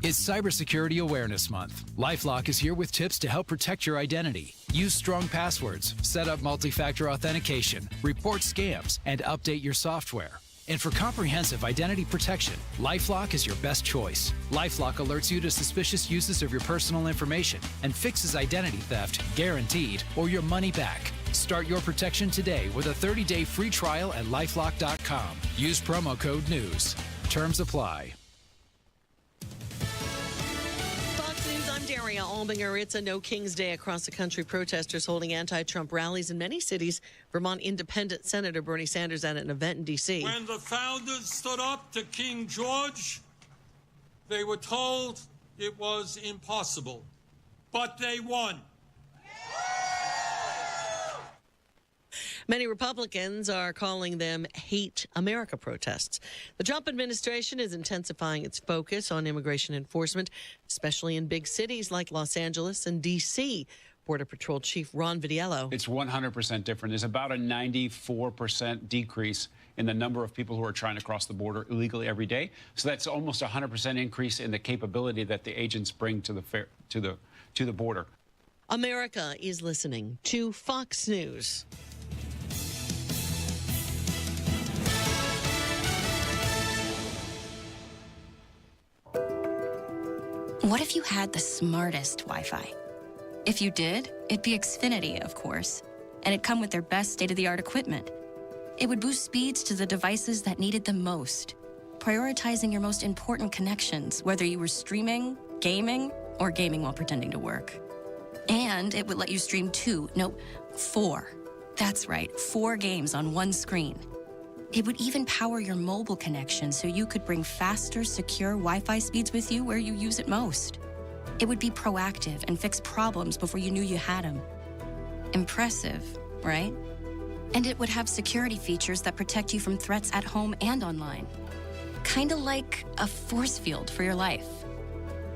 It's Cybersecurity Awareness Month. LifeLock is here with tips to help protect your identity. Use strong passwords, set up multi-factor authentication, report scams, and update your software. And for comprehensive identity protection, LifeLock is your best choice. LifeLock alerts you to suspicious uses of your personal information and fixes identity theft, guaranteed, or your money back. Start your protection today with a 30-day free trial at LifeLock.com. Use promo code NEWS. Terms apply. I'm Daria Albinger. It's a No Kings Day across the country. Protesters holding anti-Trump rallies in many cities. Vermont Independent Senator Bernie Sanders at an event in D.C. When the founders stood up to King George, they were told it was impossible, but they won. Many Republicans are calling them Hate America protests. The Trump administration is intensifying its focus on immigration enforcement, especially in big cities like Los Angeles and D.C. Border Patrol Chief Ron Vitiello. It's 100% different. There's about a 94% decrease in the number of people who are trying to cross the border illegally every day. So that's almost a 100% increase in the capability that the agents bring to the border. America is listening to Fox News. What if you had the smartest Wi-Fi? If you did, it'd be Xfinity, of course, and it'd come with their best state-of-the-art equipment. It would boost speeds to the devices that needed them most, prioritizing your most important connections, whether you were streaming, gaming, or gaming while pretending to work. And it would let you stream 4. That's right, 4 games on one screen. It would even power your mobile connection so you could bring faster, secure Wi-Fi speeds with you where you use it most. It would be proactive and fix problems before you knew you had them. Impressive, right? And it would have security features that protect you from threats at home and online. Kinda like a force field for your life.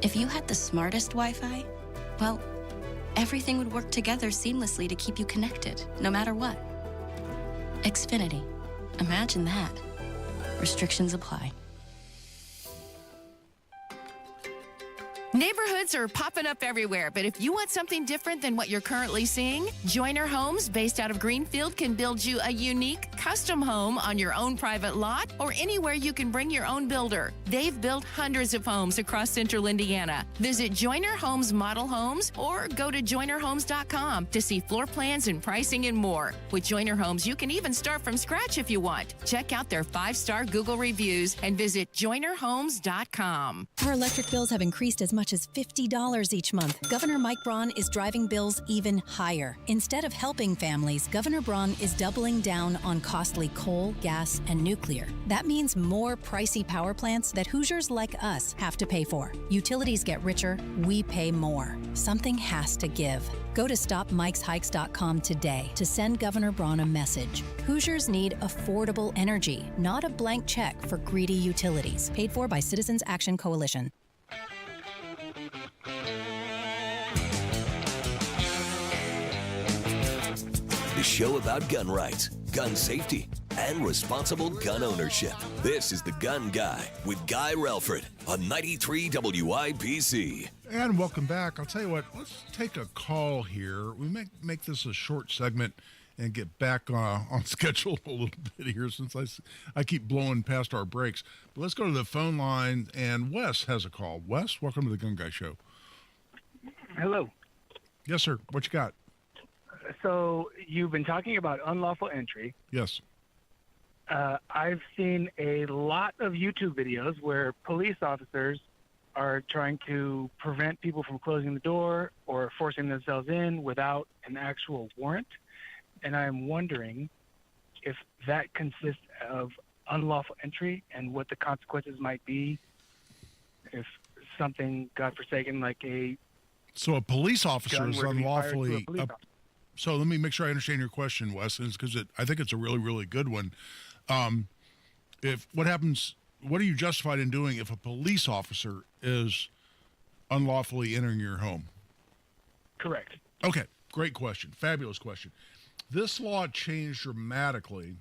If you had the smartest Wi-Fi, well, everything would work together seamlessly to keep you connected, no matter what. Xfinity. Imagine that. Restrictions apply. Neighborhoods are popping up everywhere, but if you want something different than what you're currently seeing, Joyner Homes, based out of Greenfield, can build you a unique custom home on your own private lot or anywhere you can bring your own builder. They've built hundreds of homes across central Indiana. Visit Joyner Homes Model Homes or go to joynerhomes.com to see floor plans and pricing and more. With Joyner Homes, you can even start from scratch if you want. Check out their 5-star Google reviews and visit joynerhomes.com. Our electric bills have increased as much as $50 each month. Governor Mike Braun is driving bills even higher. Instead of helping families, Governor Braun is doubling down on costly coal, gas, and nuclear. That means more pricey power plants that Hoosiers like us have to pay for. Utilities get richer, we pay more. Something has to give. Go to StopMikesHikes.com today to send Governor Braun a message. Hoosiers need affordable energy, not a blank check for greedy utilities. Paid for by Citizens Action Coalition. The show about gun rights, gun safety, and responsible gun ownership. This is The Gun Guy with Guy Relford on 93 WIPC. And welcome back. I'll tell you what, let's take a call here. We make this a short segment and get back on schedule a little bit here since I keep blowing past our breaks. But let's go to the phone line, and Wes has a call. Wes, welcome to The Gun Guy Show. Hello. Yes, sir. What you got? So you've been talking about unlawful entry. Yes. I've seen a lot of YouTube videos where police officers are trying to prevent people from closing the door or forcing themselves in without an actual warrant. And I'm wondering if that consists of unlawful entry and what the consequences might be if something, God forsaken, like a So a police officer gun is were to be fired to a unlawfully. police officer. So let me make sure I understand your question, Wes, because I think it's a really, really good one. If what happens, what are you justified in doing if a police officer is unlawfully entering your home? Correct. Okay, great question, fabulous question. This law changed dramatically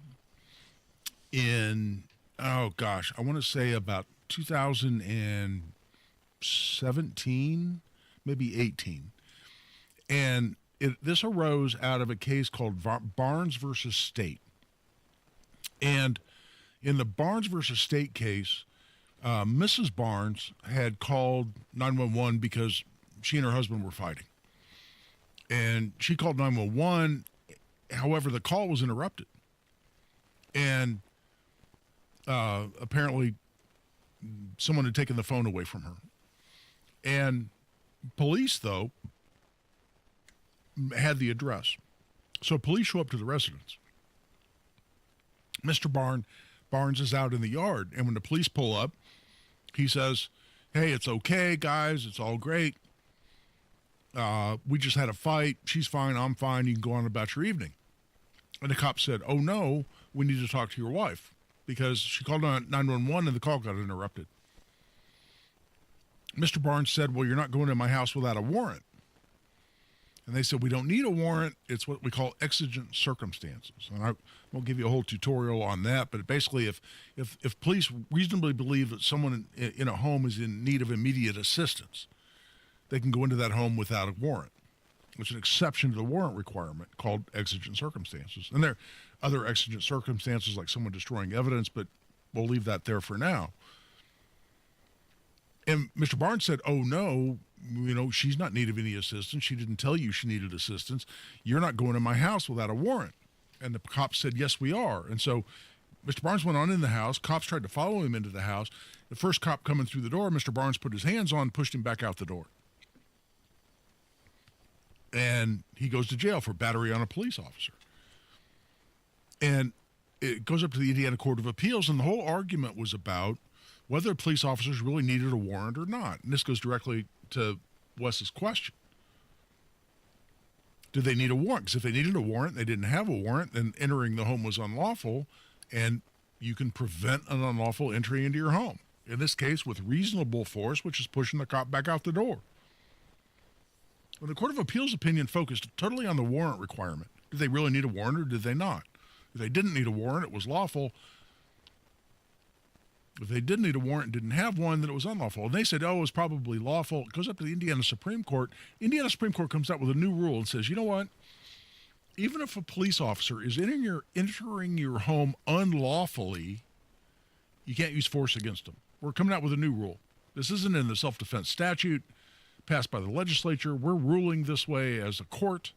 in, I want to say about 2017, maybe 18. And this arose out of a case called Barnes versus State. And in the Barnes versus State case, Mrs. Barnes had called 911 because she and her husband were fighting. And she called 911. However, the call was interrupted. And apparently someone had taken the phone away from her. And police, though, had the address. So police show up to the residence. Mr. Barnes is out in the yard, and when the police pull up, he says, "Hey, it's okay, guys. It's all great. We just had a fight. She's fine. I'm fine. You can go on about your evening." And the cop said, "Oh, no, we need to talk to your wife," because she called on 911 and the call got interrupted. Mr. Barnes said, "Well, you're not going to my house without a warrant." And they said, "We don't need a warrant. It's what we call exigent circumstances." And I won't give you a whole tutorial on that, but basically if police reasonably believe that someone in a home is in need of immediate assistance, they can go into that home without a warrant. It's an exception to the warrant requirement called exigent circumstances. And there are other exigent circumstances like someone destroying evidence, but we'll leave that there for now. And Mr. Barnes said, "Oh, no, she's not in need of any assistance. She didn't tell you she needed assistance. You're not going to my house without a warrant." And the cops said, "Yes, we are." And so Mr. Barnes went on in the house. Cops tried to follow him into the house. The first cop coming through the door, Mr. Barnes put his hands on, pushed him back out the door. And he goes to jail for battery on a police officer. And it goes up to the Indiana Court of Appeals, and the whole argument was about whether police officers really needed a warrant or not. And this goes directly to Wes's question. Did they need a warrant? Because if they needed a warrant, they didn't have a warrant, then entering the home was unlawful, and you can prevent an unlawful entry into your home. In this case, with reasonable force, which is pushing the cop back out the door. Well, the Court of Appeals opinion focused totally on the warrant requirement. Did they really need a warrant or did they not? If they didn't need a warrant, it was lawful. If they did need a warrant and didn't have one, then it was unlawful. And they said, "Oh, it was probably lawful." It goes up to the Indiana Supreme Court. Indiana Supreme Court comes out with a new rule and says, "You know what? Even if a police officer is entering your home unlawfully, you can't use force against them." We're coming out with a new rule. This isn't in the self-defense statute passed by the legislature. We're ruling this way as a court.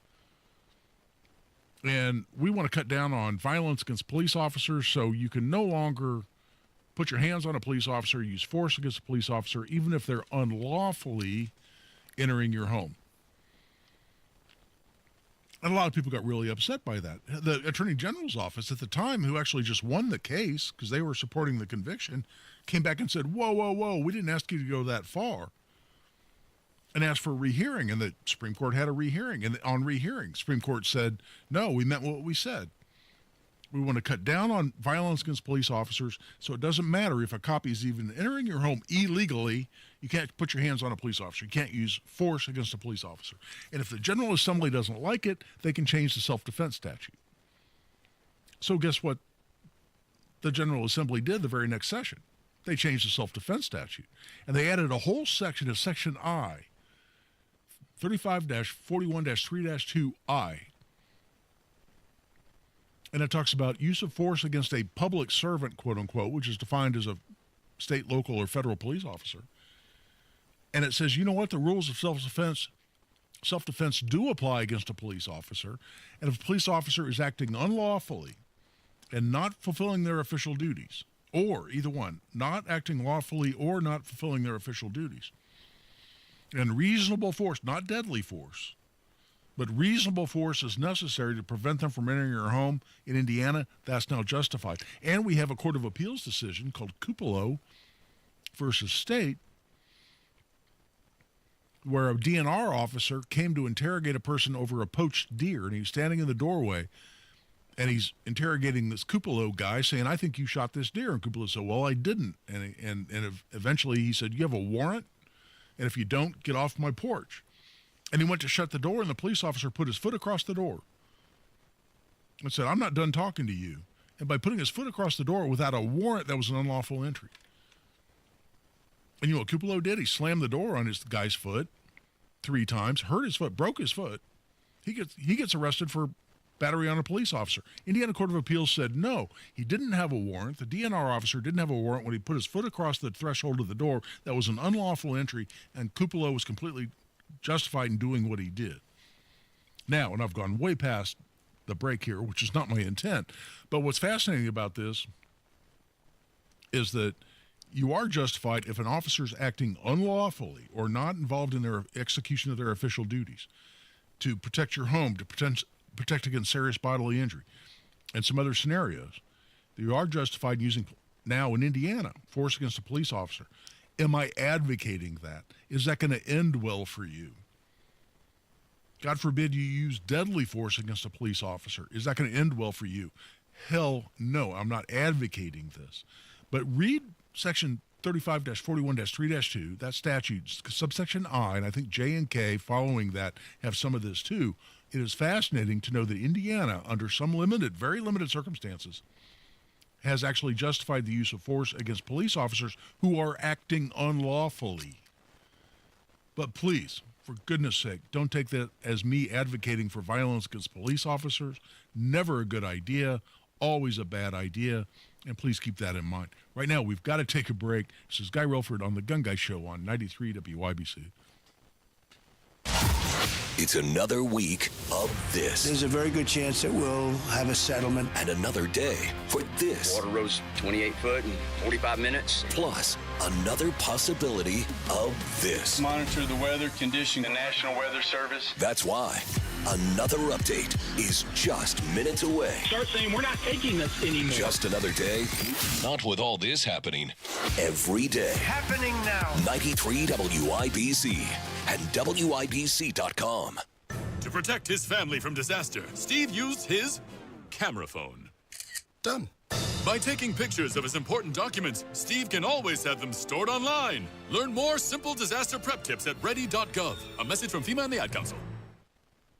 And we want to cut down on violence against police officers, so you can no longer put your hands on a police officer, use force against a police officer, even if they're unlawfully entering your home. And a lot of people got really upset by that. The Attorney General's office at the time, who actually just won the case because they were supporting the conviction, came back and said, whoa, we didn't ask you to go that far. And asked for a rehearing, and the Supreme Court had a rehearing. And on rehearing, Supreme Court said, "No, we meant what we said. We want to cut down on violence against police officers, so it doesn't matter if a cop is even entering your home illegally, you can't put your hands on a police officer. You can't use force against a police officer. And if the General Assembly doesn't like it, they can change the self-defense statute." So guess what the General Assembly did the very next session? They changed the self-defense statute. And they added a whole section of Section I, 35-41-3-2I. And it talks about use of force against a public servant, quote unquote, which is defined as a state, local, or federal police officer. And it says, you know what? The rules of self-defense do apply against a police officer. And if a police officer is acting unlawfully and not fulfilling their official duties, or either one, not acting lawfully or not fulfilling their official duties. And reasonable force, not deadly force, but reasonable force is necessary to prevent them from entering your home in Indiana. That's now justified. And we have a Court of Appeals decision called Cupolo versus State, where a DNR officer came to interrogate a person over a poached deer, and he was standing in the doorway, and he's interrogating this Cupolo guy, saying, "I think you shot this deer." And Cupolo said, "Well, I didn't." And eventually he said, "You have a warrant? And if you don't, get off my porch." And he went to shut the door, and the police officer put his foot across the door and said, "I'm not done talking to you." And by putting his foot across the door without a warrant, that was an unlawful entry. And you know what Cupolo did? He slammed the door on his guy's foot 3 times, hurt his foot, broke his foot. He gets arrested for battery on a police officer. Indiana Court of Appeals said no, he didn't have a warrant. The DNR officer didn't have a warrant when he put his foot across the threshold of the door. That was an unlawful entry, and Cupolo was completely justified in doing what he did. Now, and I've gone way past the break here, which is not my intent, but what's fascinating about this is that you are justified if an officer is acting unlawfully or not involved in their execution of their official duties to protect your home, to protect against serious bodily injury, and some other scenarios. You are justified in using, now in Indiana, force against a police officer. Am I advocating that? Is that going to end well for you? God forbid you use deadly force against a police officer. Is that going to end well for you? Hell no, I'm not advocating this. But read Section 35-41-3-2, that statute, subsection I, and I think J and K following that have some of this too. It is fascinating to know that Indiana, under some limited, very limited circumstances, has actually justified the use of force against police officers who are acting unlawfully. But please, for goodness sake, don't take that as me advocating for violence against police officers. Never a good idea, always a bad idea, and please keep that in mind. Right now, we've got to take a break. This is Guy Relford on The Gun Guy Show on 93 WYBC. It's another week of this. There's a very good chance that we'll have a settlement. And another day for this. Water rose 28 foot in 45 minutes. Plus, another possibility of this. Monitor the weather condition, the National Weather Service. That's why another update is just minutes away. Start saying we're not taking this anymore. Just another day. Not with all this happening. Every day. Happening now. 93 WIBC and WIBC.com. To protect his family from disaster, Steve used his camera phone. Done. By taking pictures of his important documents, Steve can always have them stored online. Learn more simple disaster prep tips at ready.gov. A message from FEMA and the Ad Council.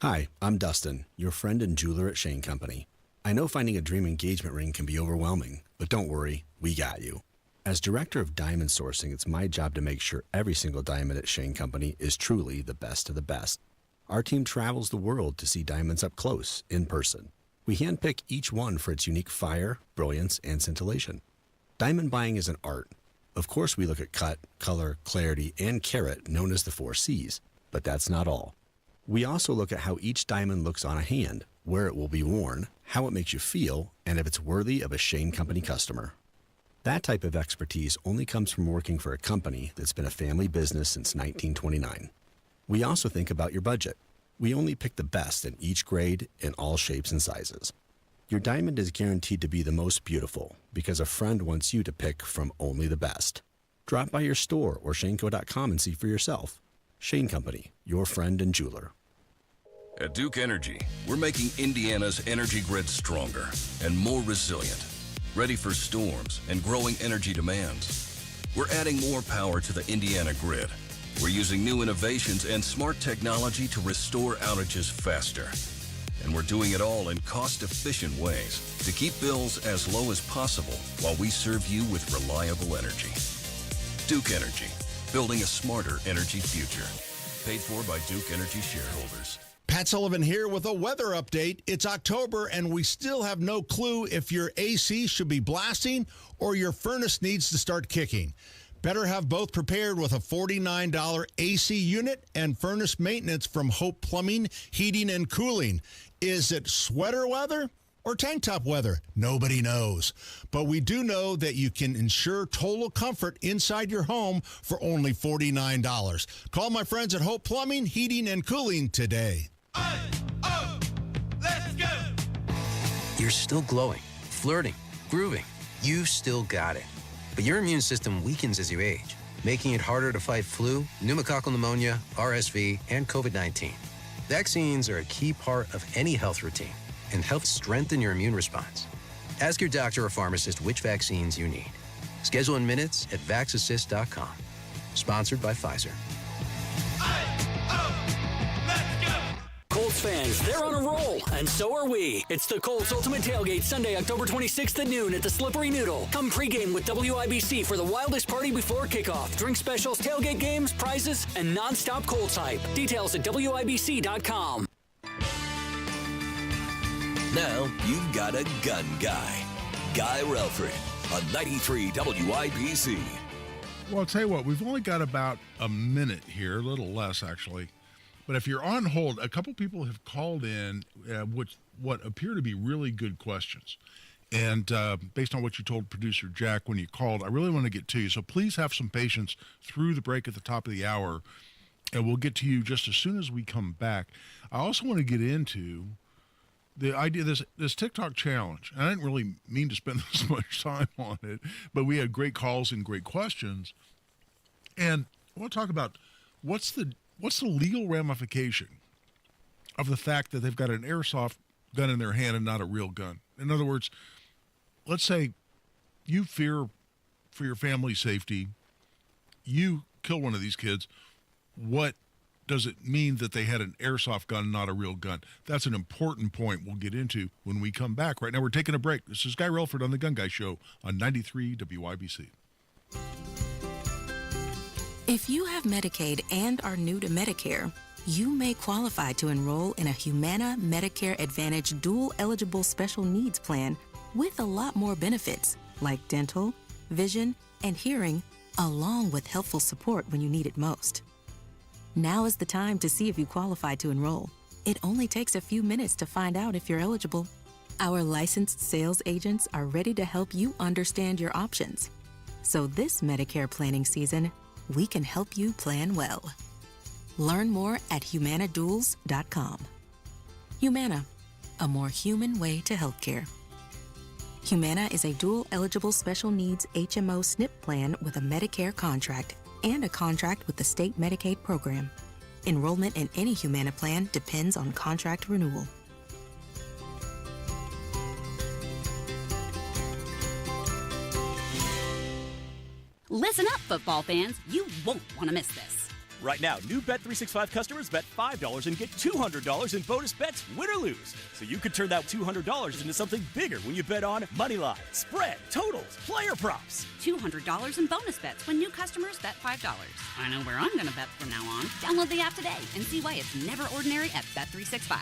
Hi, I'm Dustin, your friend and jeweler at Shane Company. I know finding a dream engagement ring can be overwhelming, but don't worry, we got you. As director of diamond sourcing, it's my job to make sure every single diamond at Shane Company is truly the best of the best. Our team travels the world to see diamonds up close, in person. We handpick each one for its unique fire, brilliance, and scintillation. Diamond buying is an art. Of course, we look at cut, color, clarity, and carat, known as the 4 C's. But that's not all. We also look at how each diamond looks on a hand, where it will be worn, how it makes you feel, and if it's worthy of a Shane Company customer. That type of expertise only comes from working for a company that's been a family business since 1929. We also think about your budget. We only pick the best in each grade in all shapes and sizes. Your diamond is guaranteed to be the most beautiful because a friend wants you to pick from only the best. Drop by your store or shaneco.com and see for yourself. Shane Company, your friend and jeweler. At Duke Energy, we're making Indiana's energy grid stronger and more resilient, ready for storms and growing energy demands. We're adding more power to the Indiana grid. We're using new innovations and smart technology to restore outages faster. And we're doing it all in cost-efficient ways to keep bills as low as possible while we serve you with reliable energy. Duke Energy, building a smarter energy future. Paid for by Duke Energy shareholders. Pat Sullivan here with a weather update. It's October, and we still have no clue if your AC should be blasting or your furnace needs to start kicking. Better have both prepared with a $49 AC unit and furnace maintenance from Hope Plumbing, Heating, and Cooling. Is it sweater weather or tank top weather? Nobody knows. But we do know that you can ensure total comfort inside your home for only $49. Call my friends at Hope Plumbing, Heating, and Cooling today. Let's go! You're still glowing, flirting, grooving. You've still got it. But your immune system weakens as you age, making it harder to fight flu, pneumococcal pneumonia, RSV, and COVID-19. Vaccines are a key part of any health routine and help strengthen your immune response. Ask your doctor or pharmacist which vaccines you need. Schedule in minutes at vaxassist.com. Sponsored by Pfizer. Colts fans, they're on a roll, and so are we. It's the Colts Ultimate Tailgate Sunday, October 26th at noon at the Slippery Noodle. Come pregame with WIBC for the wildest party before kickoff. Drink specials, tailgate games, prizes, and nonstop Colts hype. Details at WIBC.com. Now you've got a gun guy. Guy Relford on 93 WIBC. Well, I'll tell you what, we've only got about a minute here, a little less actually. But if you're on hold, a couple people have called in what appear to be really good questions. And based on what you told producer Jack when you called, I really want to get to you. So please have some patience through the break at the top of the hour, and we'll get to you just as soon as we come back. I also want to get into the idea of this TikTok challenge. And I didn't really mean to spend this much time on it, but we had great calls and great questions. And I want to talk about what's the legal ramification of the fact that they've got an airsoft gun in their hand and not a real gun? In other words, let's say you fear for your family's safety, you kill one of these kids. What does it mean that they had an airsoft gun, not a real gun? That's an important point we'll get into when we come back. Right now, we're taking a break. This is Guy Relford on The Gun Guy Show on 93 WIBC. If you have Medicaid and are new to Medicare, you may qualify to enroll in a Humana Medicare Advantage dual-eligible special needs plan with a lot more benefits like dental, vision, and hearing, along with helpful support when you need it most. Now is the time to see if you qualify to enroll. It only takes a few minutes to find out if you're eligible. Our licensed sales agents are ready to help you understand your options. So this Medicare planning season, we can help you plan well. Learn more at humanaduals.com. Humana, a more human way to healthcare. Humana is a dual-eligible special needs HMO SNP plan with a Medicare contract and a contract with the state Medicaid program. Enrollment in any Humana plan depends on contract renewal. Listen up, football fans. You won't want to miss this. Right now, new Bet365 customers bet $5 and get $200 in bonus bets, win or lose. So you could turn that $200 into something bigger when you bet on moneyline, spread, totals, player props. $200 in bonus bets when new customers bet $5. I know where I'm going to bet from now on. Download the app today and see why it's never ordinary at Bet365.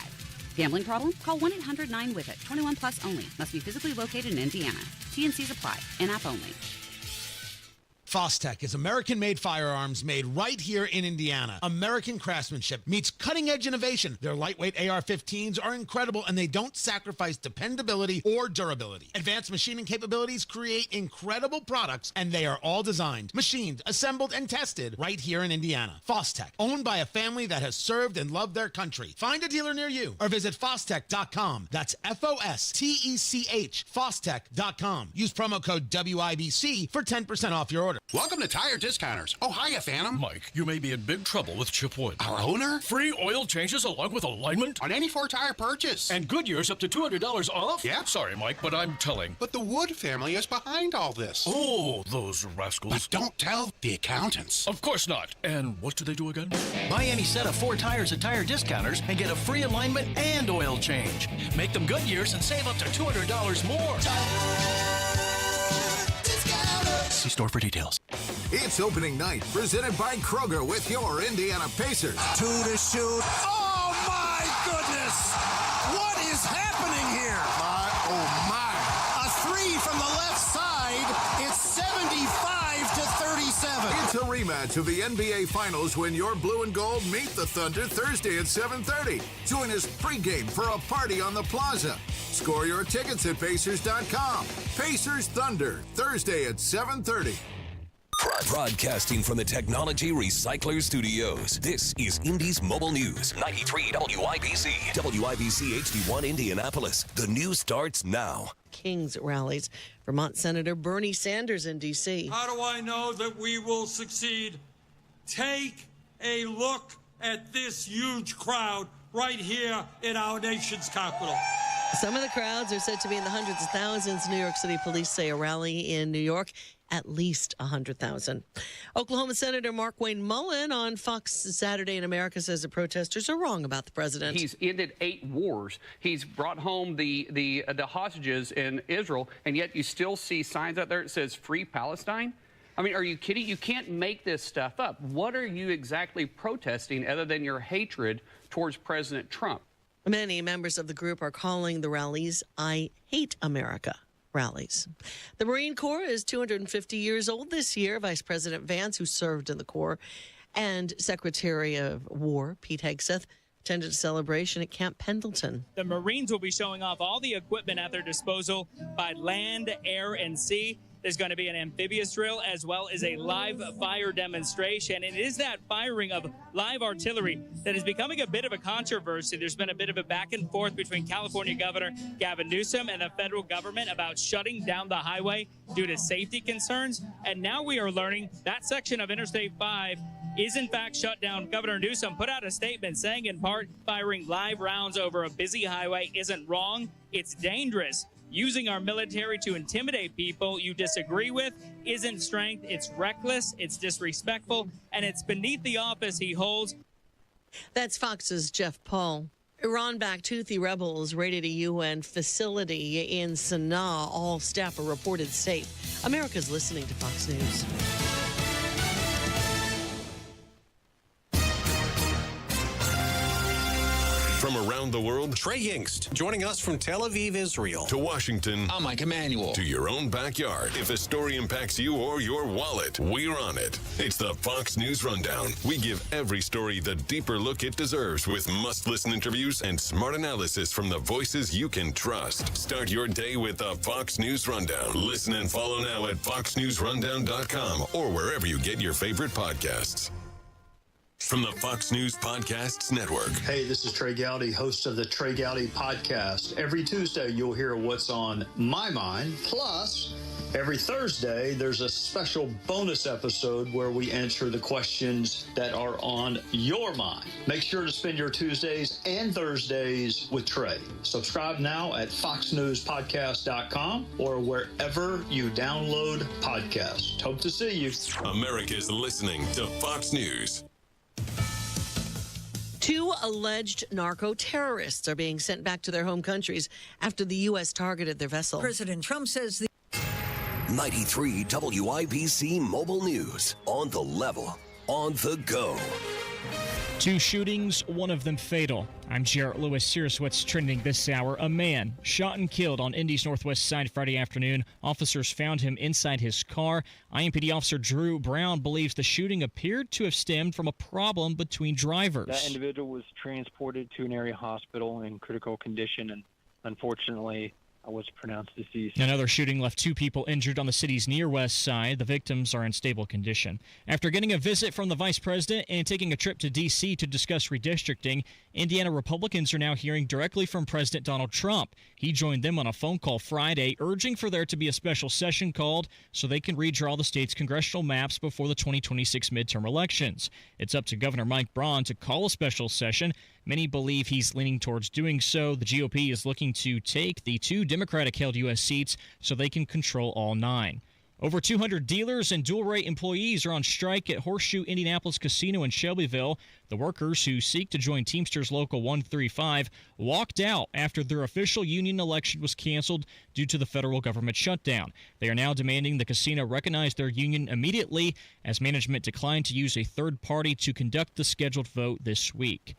Gambling problem? Call 1-800-9-WITH-IT. 21 plus only. Must be physically located in Indiana. T&Cs apply. In-app only. Fostech is American-made firearms made right here in Indiana. American craftsmanship meets cutting-edge innovation. Their lightweight AR-15s are incredible, and they don't sacrifice dependability or durability. Advanced machining capabilities create incredible products, and they are all designed, machined, assembled, and tested right here in Indiana. Fostech, owned by a family that has served and loved their country. Find a dealer near you or visit Fostech.com. That's F-O-S-T-E-C-H, Fostech.com. Use promo code WIBC for 10% off your order. Welcome to Tire Discounters. Oh, hiya, Phantom. Mike, you may be in big trouble with Chip Wood. Our owner? Free oil changes along with alignment? On any 4-tire purchase. And Goodyear's up to $200 off? Yeah. Sorry, Mike, but I'm telling. But the Wood family is behind all this. Oh, those rascals. But don't tell the accountants. Of course not. And what do they do again? Buy any set of 4 tires at Tire Discounters and get a free alignment and oil change. Make them Goodyear's and save up to $200 more. See store for details. It's opening night, presented by Kroger with your Indiana Pacers. 2 to shoot. Oh, my goodness! What is happening here? Oh, my. A 3 from the left side. It's 75 to 37. It's a rematch of the NBA Finals when your blue and gold meet the Thunder Thursday at 7:30. Join us pregame for a party on the Plaza. Score your tickets at Pacers.com. Pacers Thunder, Thursday at 7:30. Broadcasting from the Technology Recycler Studios, this is Indy's Mobile News, 93 WIBC. WIBC HD1 Indianapolis. The news starts now. Kings rallies. Vermont Senator Bernie Sanders in D.C. How do I know that we will succeed? Take a look at this huge crowd right here in our nation's capital. Some of the crowds are said to be in the hundreds of thousands. New York City police say a rally in New York, at least 100,000. Oklahoma Senator Markwayne Mullin on Fox Saturday in America says the protesters are wrong about the president. He's ended 8 wars. He's brought home the hostages in Israel, and yet you still see signs out there that says Free Palestine. I mean, are you kidding? You can't make this stuff up. What are you exactly protesting other than your hatred towards President Trump? Many members of the group are calling the rallies I Hate America rallies. The Marine Corps is 250 years old this year. Vice President Vance, who served in the Corps, and Secretary of War Pete Hegseth attended a celebration at Camp Pendleton. The Marines will be showing off all the equipment at their disposal by land, air, and sea. There's going to be an amphibious drill as well as a live fire demonstration. And it is that firing of live artillery that is becoming a bit of a controversy. There's been a bit of a back and forth between California Governor Gavin Newsom and the federal government about shutting down the highway due to safety concerns. And now we are learning that section of Interstate 5 is in fact shut down. Governor Newsom put out a statement saying in part, firing live rounds over a busy highway isn't wrong, it's dangerous. Using our military to intimidate people you disagree with isn't strength, it's reckless, it's disrespectful, and it's beneath the office he holds. That's Fox's Jeff Paul. Iran-backed Houthi rebels raided a UN facility in Sana'a. All staff are reported safe. America's listening to Fox News. From around the world, Trey Yingst, joining us from Tel Aviv, Israel. To Washington. I'm Mike Emanuel. To your own backyard. If a story impacts you or your wallet, we're on it. It's the Fox News Rundown. We give every story the deeper look it deserves with must-listen interviews and smart analysis from the voices you can trust. Start your day with the Fox News Rundown. Listen and follow now at foxnewsrundown.com or wherever you get your favorite podcasts. From the Fox News Podcasts Network. Hey, this is Trey Gowdy, host of the Trey Gowdy Podcast. Every Tuesday, you'll hear what's on my mind. Plus, every Thursday, there's a special bonus episode where we answer the questions that are on your mind. Make sure to spend your Tuesdays and Thursdays with Trey. Subscribe now at foxnewspodcast.com or wherever you download podcasts. Hope to see you. America's listening to Fox News. 2 alleged narco-terrorists are being sent back to their home countries after the U.S. targeted their vessel. President Trump says the 93 WIBC Mobile News. On the level, on the go. 2 shootings, one of them fatal. I'm Jarrett Lewis. Here's what's trending this hour. A man shot and killed on Indy's northwest side Friday afternoon. Officers found him inside his car. IMPD officer Drew Brown believes the shooting appeared to have stemmed from a problem between drivers. That individual was transported to an area hospital in critical condition and unfortunately was pronounced deceased. Another shooting left 2 people injured on the city's near west side. The victims are in stable condition. After getting a visit from the vice president and taking a trip to D.C. to discuss redistricting, Indiana Republicans are now hearing directly from President Donald Trump. He joined them on a phone call Friday, urging for there to be a special session called so they can redraw the state's congressional maps before the 2026 midterm elections. It's up to Governor Mike Braun to call a special session. Many believe he's leaning towards doing so. The GOP is looking to take the 2 Democratic-held U.S. seats so they can control all 9. Over 200 dealers and dual-rate employees are on strike at Horseshoe Indianapolis Casino in Shelbyville. The workers who seek to join Teamsters Local 135 walked out after their official union election was canceled due to the federal government shutdown. They are now demanding the casino recognize their union immediately as management declined to use a third party to conduct the scheduled vote this week.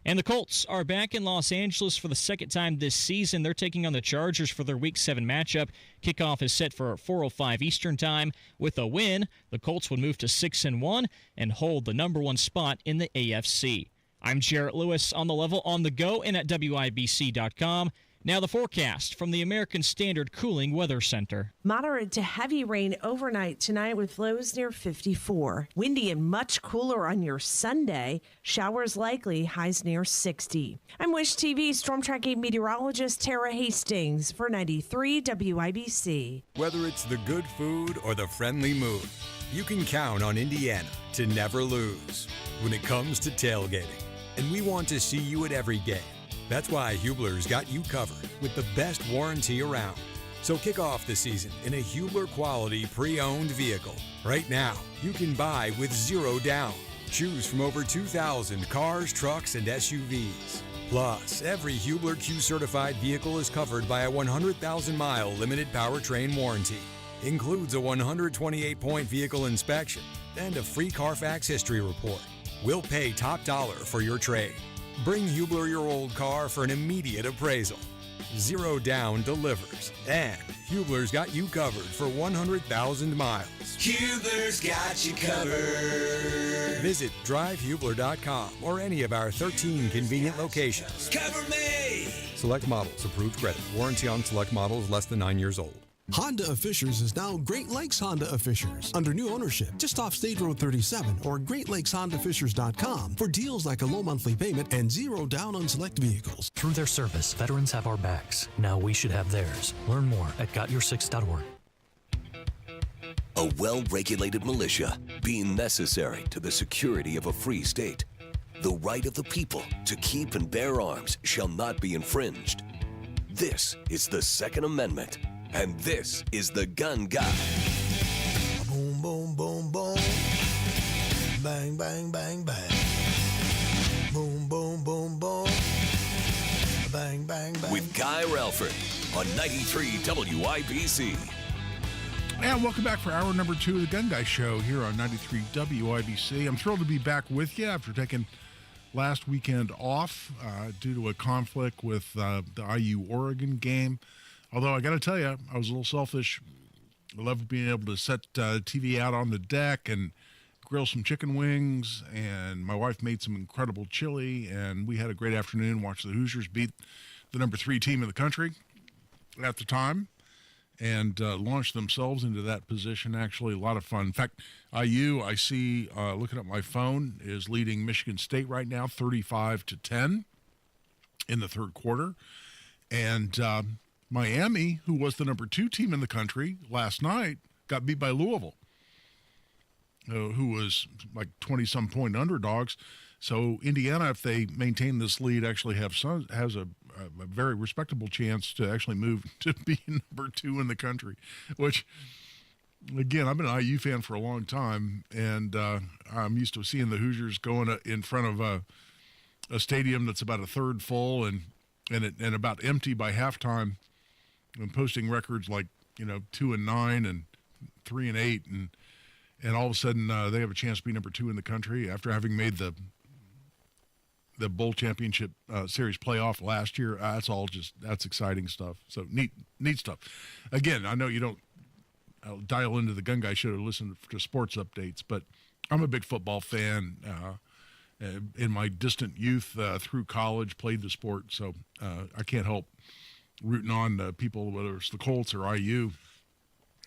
And the Colts are back in Los Angeles for the second time this season. They're taking on the Chargers for their Week 7 matchup. Kickoff is set for 4:05 Eastern Time. With a win, the Colts would move to 6-1 and hold the number 1 spot in the AFC. I'm Jarrett Lewis on the level, on the go, and at WIBC.com. Now the forecast from the American Standard Cooling Weather Center. Moderate to heavy rain overnight tonight with lows near 54. Windy and much cooler on your Sunday. Showers likely, highs near 60. I'm Wish TV storm tracking meteorologist Tara Hastings for 93 WIBC. Whether it's the good food or the friendly mood, you can count on Indiana to never lose when it comes to tailgating. And we want to see you at every game. That's why Hubler's got you covered with the best warranty around. So kick off the season in a Hubler quality pre-owned vehicle. Right now, you can buy with 0 down. Choose from over 2,000 cars, trucks, and SUVs. Plus, every Hubler Q certified vehicle is covered by a 100,000-mile limited powertrain warranty. Includes a 128-point vehicle inspection and a free Carfax history report. We'll pay top dollar for your trade. Bring Hubler your old car for an immediate appraisal. 0 down delivers. And Hubler's got you covered for 100,000 miles. Hubler's got you covered. Visit drivehubler.com or any of our 13 convenient locations. Cover me! Select models, approved credit. Warranty on select models less than 9 years old. Honda of Fishers is now Great Lakes Honda of Fishers under new ownership just off State Road 37 or GreatLakesHondaFishers.com for deals like a low monthly payment and 0 down on select vehicles. Through their service, veterans have our backs. Now we should have theirs. Learn more at GotYour6.org. A well-regulated militia being necessary to the security of a free state. The right of the people to keep and bear arms shall not be infringed. This is the Second Amendment. And this is the Gun Guy. Boom, boom, boom, boom. Bang, bang, bang, bang. Boom, boom, boom, boom. Bang, bang, bang. With Guy Relford on 93 WIBC. And welcome back for hour number 2 of the Gun Guy Show here on 93 WIBC. I'm thrilled to be back with you after taking last weekend off due to a conflict with the IU-Oregon game. Although I got to tell you, I was a little selfish. I loved being able to set TV out on the deck and grill some chicken wings, and my wife made some incredible chili, and we had a great afternoon. Watched the Hoosiers beat the number 3 team in the country at the time and launched themselves into that position. Actually, a lot of fun. In fact, IU, I see, looking at my phone, is leading Michigan State right now 35-10 in the third quarter. And Miami, who was the number 2 team in the country last night, got beat by Louisville, who was like 20-some point underdogs. So Indiana, if they maintain this lead, actually has a very respectable chance to actually move to be number 2 in the country, which, again, I've been an IU fan for a long time, and I'm used to seeing the Hoosiers going in front of a stadium that's about a third full and about empty by halftime, and posting records like 2-9 and 3-8, and all of a sudden they have a chance to be number 2 in the country after having made the bowl championship series playoff last year. That's exciting stuff. So neat stuff. Again, I know you don't dial into the Gun Guy Show to listen to sports updates, but I'm a big football fan. In my distant youth, through college, played the sport, so I can't help rooting on people, whether it's the Colts or IU,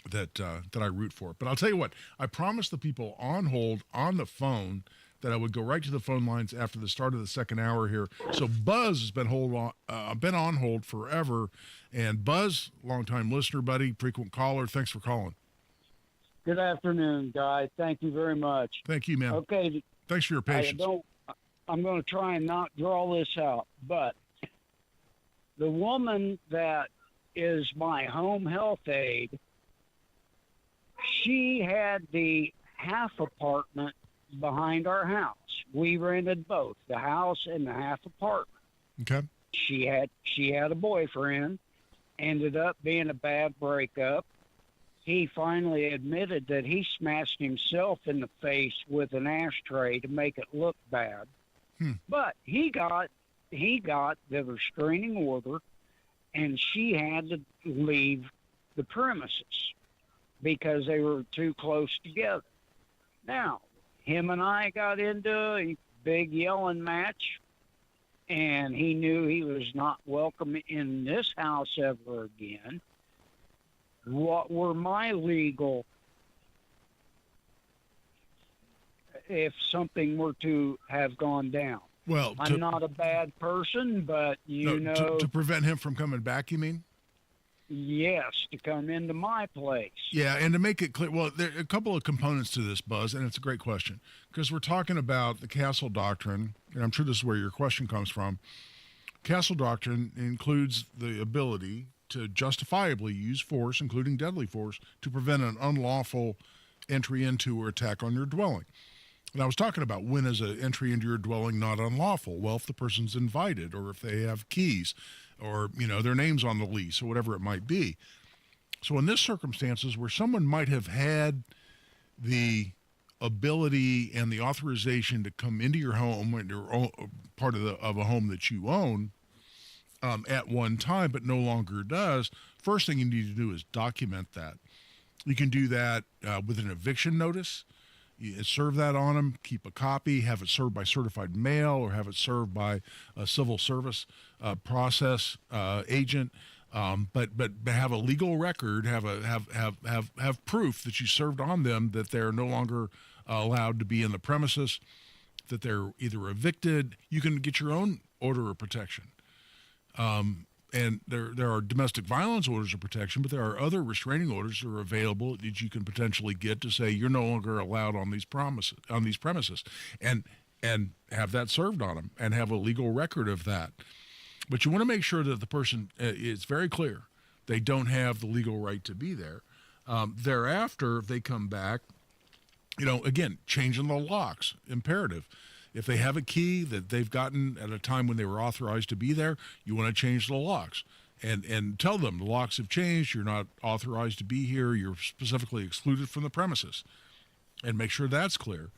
that I root for. But I'll tell you what, I promised the people on hold on the phone that I would go right to the phone lines after the start of the second hour here. So Buzz has been on hold forever, and Buzz, longtime listener, buddy, frequent caller, thanks for calling. Good afternoon, Guy. Thank you very much. Thank you, man. Okay. Thanks for your patience. I'm going to try and not draw this out, but the woman that is my home health aide, she had the half apartment behind our house. We rented both, the house and the half apartment. Okay. She had a boyfriend, ended up being a bad breakup. He finally admitted that he smashed himself in the face with an ashtray to make it look bad. But he got the restraining order, and she had to leave the premises because they were too close together. Now, him and I got into a big yelling match, and he knew he was not welcome in this house ever again, what were my legal, if something were to have gone down? Well, I'm not a bad person, but to prevent him from coming back, you mean? Yes, to come into my place. Yeah, and to make it clear, well, there are a couple of components to this, Buzz, and it's a great question because we're talking about the Castle Doctrine, and I'm sure this is where your question comes from. Castle Doctrine includes the ability to justifiably use force, including deadly force, to prevent an unlawful entry into or attack on your dwelling. And I was talking about when is an entry into your dwelling not unlawful? Well, if the person's invited or if they have keys or, their name's on the lease or whatever it might be. So in this circumstances where someone might have had the ability and the authorization to come into your home or part of a home that you own at one time but no longer does, first thing you need to do is document that. You can do that with an eviction notice. You serve that on them, keep a copy, have it served by certified mail or have it served by a civil service process agent. But have a legal record, have proof that you served on them that they're no longer allowed to be in the premises, that they're either evicted. You can get your own order of protection. And there are domestic violence orders of protection, but there are other restraining orders that are available that you can potentially get to say you're no longer allowed on these premises, and have that served on them and have a legal record of that. But you want to make sure that the person is very clear they don't have the legal right to be there. Thereafter, if they come back, again, changing the locks, imperative. If they have a key that they've gotten at a time when they were authorized to be there, you want to change the locks and tell them the locks have changed. You're not authorized to be here. You're specifically excluded from the premises, and make sure that's clear.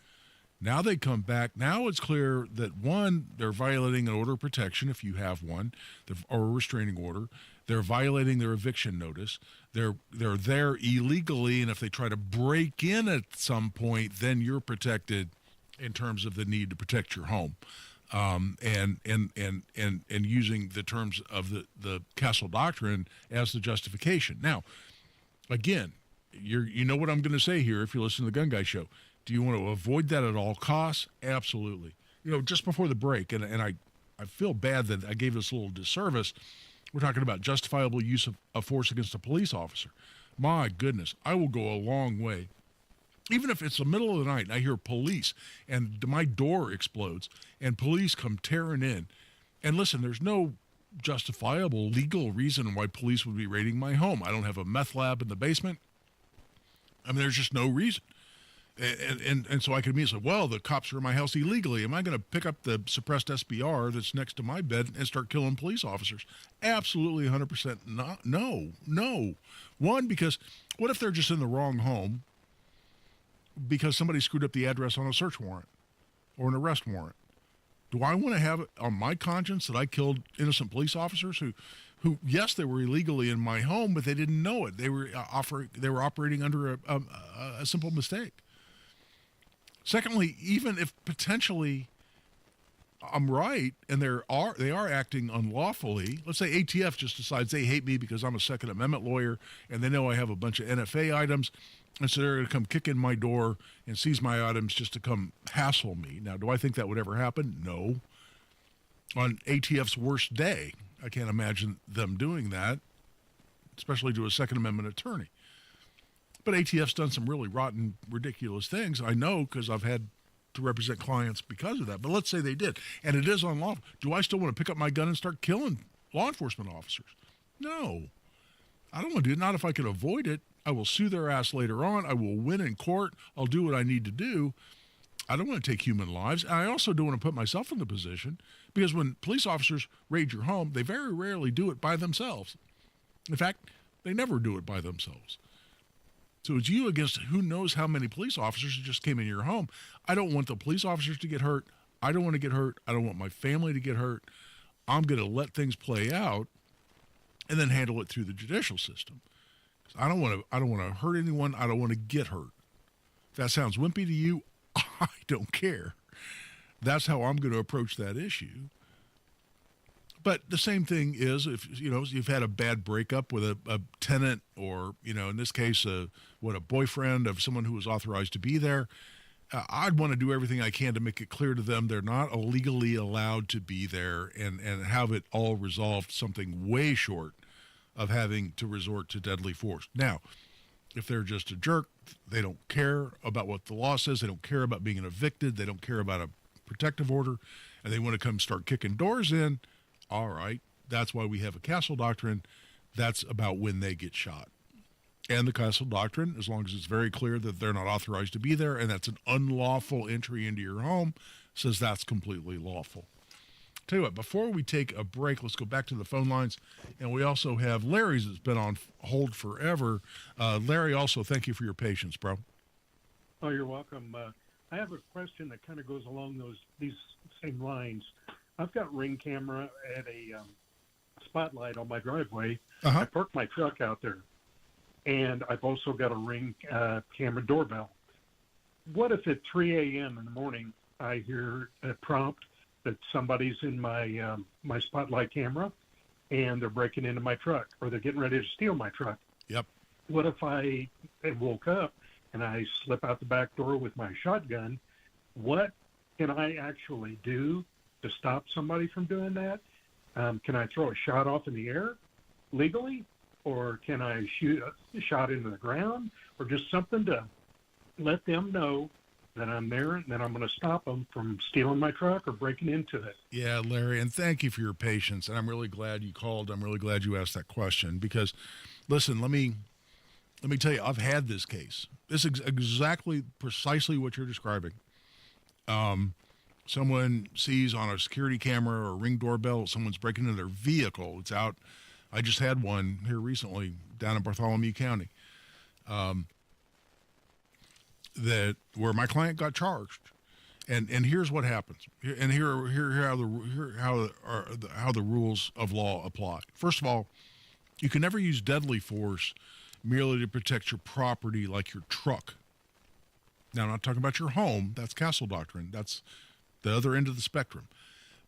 Now they come back. Now it's clear that, one, they're violating an order of protection if you have one, or a restraining order. They're violating their eviction notice. They're there illegally, and if they try to break in at some point, then you're protected in terms of the need to protect your home, and using the terms of the Castle Doctrine as the justification. Now, again, you know what I'm going to say here if you listen to the Gun Guy Show. Do you want to avoid that at all costs? Absolutely. Just before the break, and I feel bad that I gave this a little disservice, we're talking about justifiable use of force against a police officer. My goodness, I will go a long way. Even if it's the middle of the night and I hear police and my door explodes and police come tearing in. And listen, there's no justifiable legal reason why police would be raiding my home. I don't have a meth lab in the basement. I mean, there's just no reason. And so I could immediately say, well, the cops are in my house illegally. Am I going to pick up the suppressed SBR that's next to my bed and start killing police officers? Absolutely 100% not. No. One, because what if they're just in the wrong home because somebody screwed up the address on a search warrant or an arrest warrant? Do I want to have it on my conscience that I killed innocent police officers who yes, they were illegally in my home, but they didn't know it. They were operating under a simple mistake. Secondly, even if potentially I'm right and they are acting unlawfully, let's say ATF just decides they hate me because I'm a Second Amendment lawyer and they know I have a bunch of NFA items, and so they're going to come kick in my door and seize my items just to come hassle me. Now, do I think that would ever happen? No. On ATF's worst day, I can't imagine them doing that, especially to a Second Amendment attorney. But ATF's done some really rotten, ridiculous things. I know because I've had to represent clients because of that. But let's say they did, and it is unlawful. Do I still want to pick up my gun and start killing law enforcement officers? No. I don't want to do it. Not if I can avoid it. I will sue their ass later on. I will win in court. I'll do what I need to do. I don't want to take human lives. And I also don't want to put myself in the position, because when police officers raid your home, they very rarely do it by themselves. In fact, they never do it by themselves. So it's you against who knows how many police officers who just came in your home. I don't want the police officers to get hurt. I don't want to get hurt. I don't want my family to get hurt. I'm going to let things play out and then handle it through the judicial system. I don't want to hurt anyone. I don't want to get hurt. If that sounds wimpy to you, I don't care. That's how I'm going to approach that issue. But the same thing is if, you've had a bad breakup with a tenant or, in this case, a boyfriend of someone who was authorized to be there, I'd want to do everything I can to make it clear to them they're not illegally allowed to be there and have it all resolved, something way short of having to resort to deadly force. Now, if they're just a jerk, they don't care about what the law says, they don't care about being evicted, they don't care about a protective order, and they want to come start kicking doors in, all right, that's why we have a castle doctrine. That's about when they get shot. And the castle doctrine, as long as it's very clear that they're not authorized to be there and that's an unlawful entry into your home, says that's completely lawful. Tell you what, before we take a break, let's go back to the phone lines. And we also have Larry's that's been on hold forever. Larry, also, thank you for your patience, bro. Oh, you're welcome. I have a question that kind of goes along these same lines. I've got Ring camera at a spotlight on my driveway. I parked my truck out there, and I've also got a Ring camera doorbell. What if at 3 a.m. in the morning I hear a prompt that somebody's in my my spotlight camera, and they're breaking into my truck, or they're getting ready to steal my truck? Yep. What if I woke up and I slip out the back door with my shotgun? What can I actually do to stop somebody from doing that? Can I throw a shot off in the air legally? Or can I shoot a shot into the ground? Or just something to let them know that I'm there and that I'm going to stop them from stealing my truck or breaking into it? Yeah, Larry, and thank you for your patience. And I'm really glad you called. I'm really glad you asked that question because, listen, let me tell you, I've had this case. This is exactly precisely what you're describing. Someone sees on a security camera or a Ring doorbell, someone's breaking into their vehicle. It's out. I just had one here recently down in Bartholomew County that where my client got charged. And here's what happens. And here how the rules of law apply. First of all, you can never use deadly force merely to protect your property like your truck. Now, I'm not talking about your home. That's castle doctrine. That's the other end of the spectrum.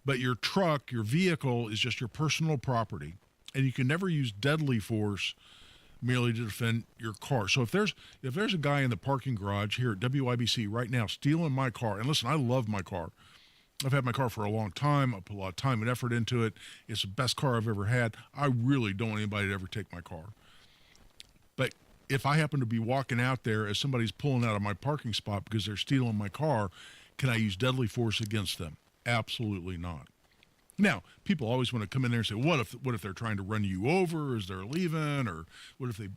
But your truck, your vehicle, is just your personal property, and you can never use deadly force merely to defend your car. So if there's a guy in the parking garage here at WIBC right now stealing my car, and listen, I love my car. I've had my car for a long time. I put a lot of time and effort into it. It's the best car I've ever had. I really don't want anybody to ever take my car. But if I happen to be walking out there as somebody's pulling out of my parking spot because they're stealing my car, can I use deadly force against them? Absolutely not. Now, people always want to come in there and say, what if they're trying to run you over as they're leaving, or what if they,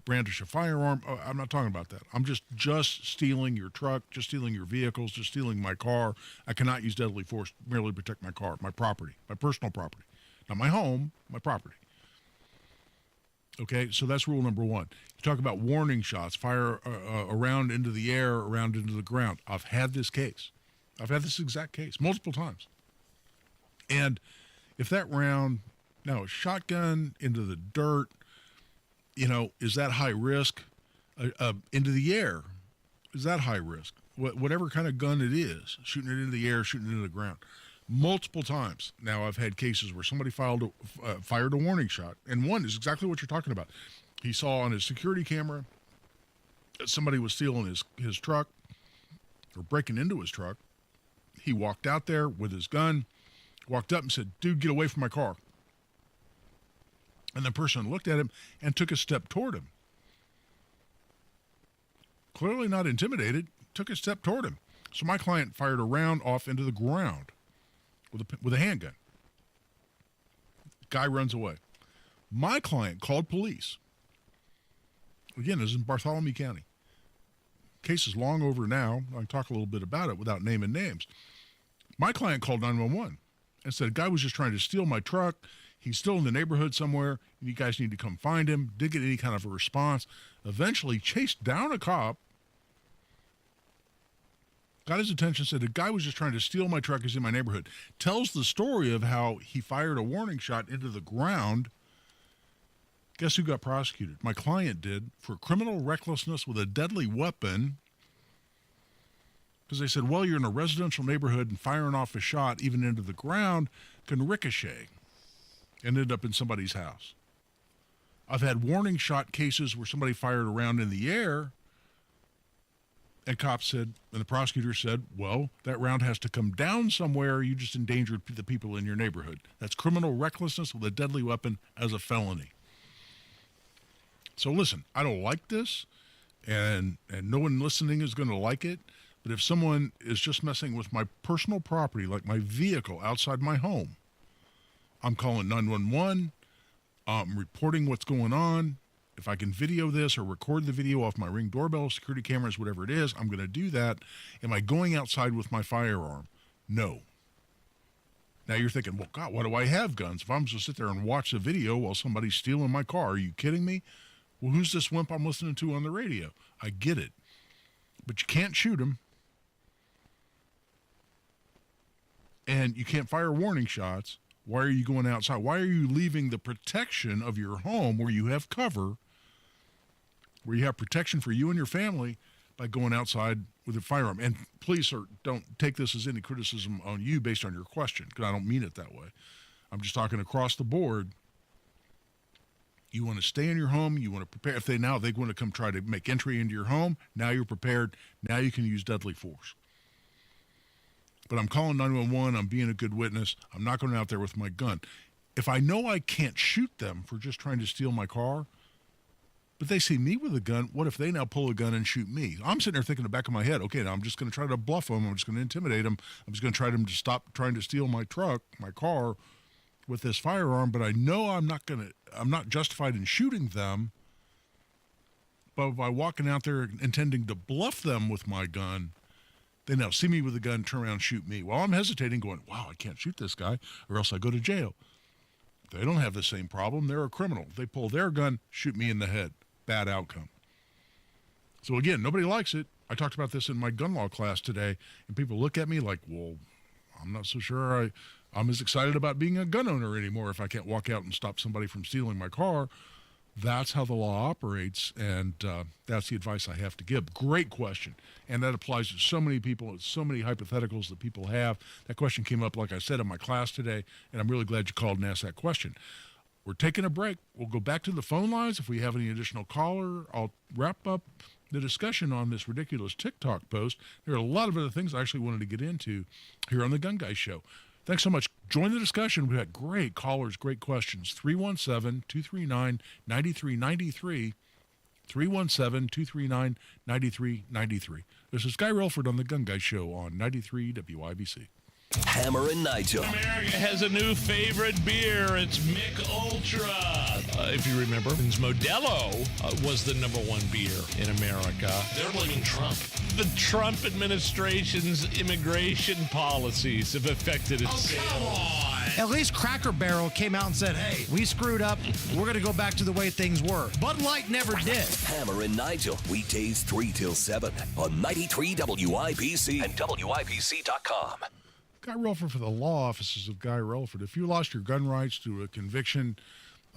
brandish a firearm? Oh, I'm not talking about that. I'm just stealing your truck, just stealing your vehicles, just stealing my car. I cannot use deadly force merely to protect my car, my property, my personal property. Not my home, my property. Okay, so that's rule number one. You talk about warning shots, fire around into the air, around into the ground. I've had this case. I've had this exact case multiple times. And if that round, now a shotgun into the dirt, is that high risk? Into the air, is that high risk? Whatever kind of gun it is, shooting it into the air, shooting it into the ground. Multiple times. Now, I've had cases where somebody fired a warning shot, and one is exactly what you're talking about. He saw on his security camera that somebody was stealing his truck or breaking into his truck. He walked out there with his gun, walked up and said, "Dude, get away from my car." And the person looked at him and took a step toward him. Clearly not intimidated, took a step toward him. So my client fired a round off into the ground with a handgun. Guy runs away. My client called police. Again, this is in Bartholomew County. Case is long over now. I can talk a little bit about it without naming names. My client called 911 and said, a guy was just trying to steal my truck. He's still in the neighborhood somewhere, and you guys need to come find him. Didn't get any kind of a response. Eventually chased down a cop, got his attention, said, the guy was just trying to steal my truck. He's in my neighborhood. Tells the story of how he fired a warning shot into the ground. Guess who got prosecuted? My client did, for criminal recklessness with a deadly weapon. Because they said, well, you're in a residential neighborhood and firing off a shot even into the ground can ricochet. and ended up in somebody's house. I've had warning shot cases where somebody fired a round in the air, and cops said, and the prosecutor said, well, that round has to come down somewhere. You just endangered the people in your neighborhood. That's criminal recklessness with a deadly weapon as a felony. So listen, I don't like this, and no one listening is going to like it, but if someone is just messing with my personal property, like my vehicle outside my home, I'm calling 911, I'm reporting what's going on. If I can video this or record the video off my Ring doorbell, security cameras, whatever it is, I'm going to do that. Am I going outside with my firearm? No. Now you're thinking, well, God, why do I have guns? If I'm supposed to sit there and watch the video while somebody's stealing my car, are you kidding me? Well, who's this wimp I'm listening to on the radio? I get it. But you can't shoot him. And you can't fire warning shots. Why are you going outside? Why are you leaving the protection of your home where you have cover, where you have protection for you and your family, by going outside with a firearm? And please, sir, don't take this as any criticism on you based on your question, because I don't mean it that way. I'm just talking across the board. You want to stay in your home. You want to prepare. If they want to come try to make entry into your home, now you're prepared. Now you can use deadly force. But I'm calling 911. I'm being a good witness. I'm not going out there with my gun. If I know I can't shoot them for just trying to steal my car, but they see me with a gun, what if they now pull a gun and shoot me? I'm sitting there thinking in the back of my head, okay, now I'm just going to try to bluff them. I'm just going to intimidate them. I'm just going to try them to stop trying to steal my car with this firearm. But I know I'm not justified in shooting them. But by walking out there intending to bluff them with my gun, they now see me with a gun, turn around and shoot me. While I'm hesitating, going, wow, I can't shoot this guy, or else I go to jail. They don't have the same problem. They're a criminal. They pull their gun, shoot me in the head. Bad outcome. So again, nobody likes it. I talked about this in my gun law class today, and people look at me like, well, I'm not so sure I'm as excited about being a gun owner anymore if I can't walk out and stop somebody from stealing my car. That's how the law operates, and that's the advice I have to give. Great question, and that applies to so many people. It's so many hypotheticals that people have. That question came up, like I said, in my class today, and I'm really glad you called and asked that question. We're taking a break. We'll go back to the phone lines. If we have any additional caller, I'll wrap up the discussion on this ridiculous TikTok post. There are a lot of other things I actually wanted to get into here on the Gun Guy Show. Thanks so much. Join the discussion. We've had great callers, great questions. 317-239-9393. 317-239-9393. This is Guy Relford on the Gun Guy Show on 93 WIBC. Hammer and Nigel. America has a new favorite beer. It's Mick Ultra. If you remember, Modelo was the number one beer in America. They're blaming Trump. The Trump administration's immigration policies have affected its Come on. At least Cracker Barrel came out and said, hey, we screwed up. We're going to go back to the way things were. Bud Light never did. Hammer and Nigel, weekdays 3 till 7 on 93 WIBC and WIBC.com. Guy Relford for the law offices of Guy Relford. If you lost your gun rights to a conviction,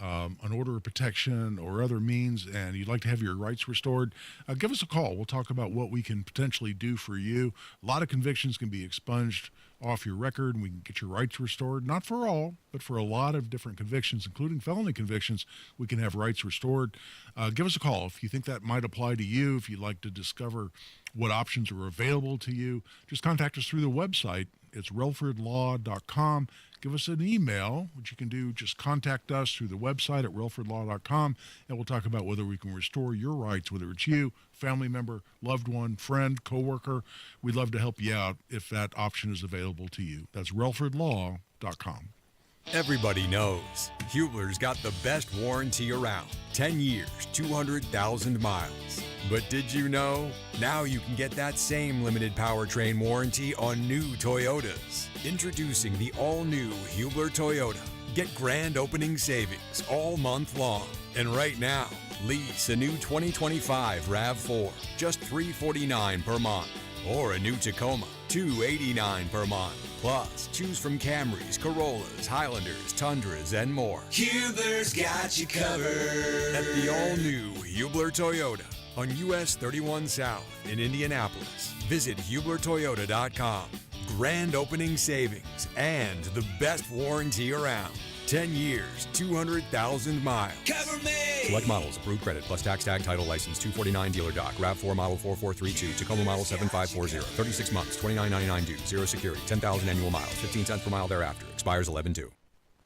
an order of protection, or other means, and you'd like to have your rights restored, give us a call. We'll talk about what we can potentially do for you. A lot of convictions can be expunged off your record, and we can get your rights restored. Not for all, but for a lot of different convictions, including felony convictions, we can have rights restored. Give us a call if you think that might apply to you, if you'd like to discover what options are available to you. Just contact us through the website. It's relfordlaw.com. Give us an email, which you can do. Just contact us through the website at relfordlaw.com, and we'll talk about whether we can restore your rights, whether it's you, family member, loved one, friend, coworker. We'd love to help you out if that option is available to you. That's relfordlaw.com. Everybody knows Hubler's got the best warranty around. 10 years, 200,000 miles. But did you know? Now you can get that same limited powertrain warranty on new Toyotas. Introducing the all-new Hubler Toyota. Get grand opening savings all month long. And right now, lease a new 2025 RAV4, just $349 per month. Or a new Tacoma, $289 per month. Plus, choose from Camrys, Corollas, Highlanders, Tundras, and more. Hubler's got you covered. At the all-new Hubler Toyota on US 31 South in Indianapolis. Visit HublerToyota.com. Grand opening savings and the best warranty around. 10 years, 200,000 miles. Cover me! Select models, approved credit, plus tax tag title license 249 dealer doc. RAV4 model 4432. Tacoma model 7540. 36 months, $29.99 due. Zero security, 10,000 annual miles. 15 cents per mile thereafter. Expires 11/2.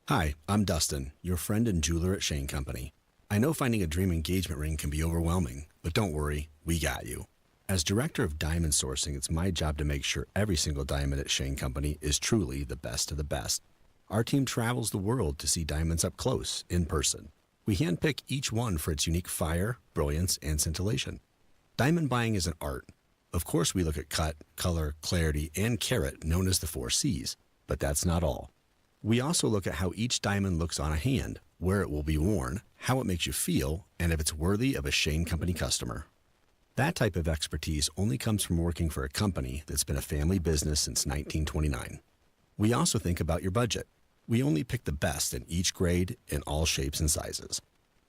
Hi, I'm Dustin, your friend and jeweler at Shane Company. I know finding a dream engagement ring can be overwhelming, but don't worry, we got you. As director of diamond sourcing, it's my job to make sure every single diamond at Shane Company is truly the best of the best. Our team travels the world to see diamonds up close, in person. We handpick each one for its unique fire, brilliance, and scintillation. Diamond buying is an art. Of course, we look at cut, color, clarity, and carat, known as the 4 C's. But that's not all. We also look at how each diamond looks on a hand, where it will be worn, how it makes you feel, and if it's worthy of a Shane Company customer. That type of expertise only comes from working for a company that's been a family business since 1929. We also think about your budget. We only pick the best in each grade in all shapes and sizes.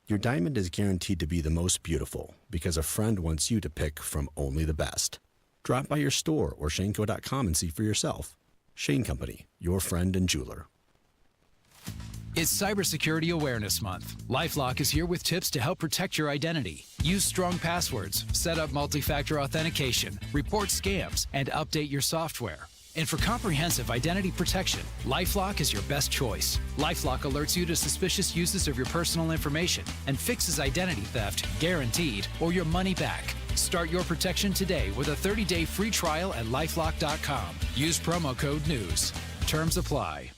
Your diamond is guaranteed to be the most beautiful because a friend wants you to pick from only the best. Drop by your store or shaneco.com and see for yourself. Shane Company, your friend and jeweler. It's Cybersecurity Awareness Month. LifeLock is here with tips to help protect your identity. Use strong passwords, set up multi-factor authentication, report scams, and update your software. And for comprehensive identity protection, LifeLock is your best choice. LifeLock alerts you to suspicious uses of your personal information and fixes identity theft, guaranteed, or your money back. Start your protection today with a 30-day free trial at LifeLock.com. Use promo code NEWS. Terms apply.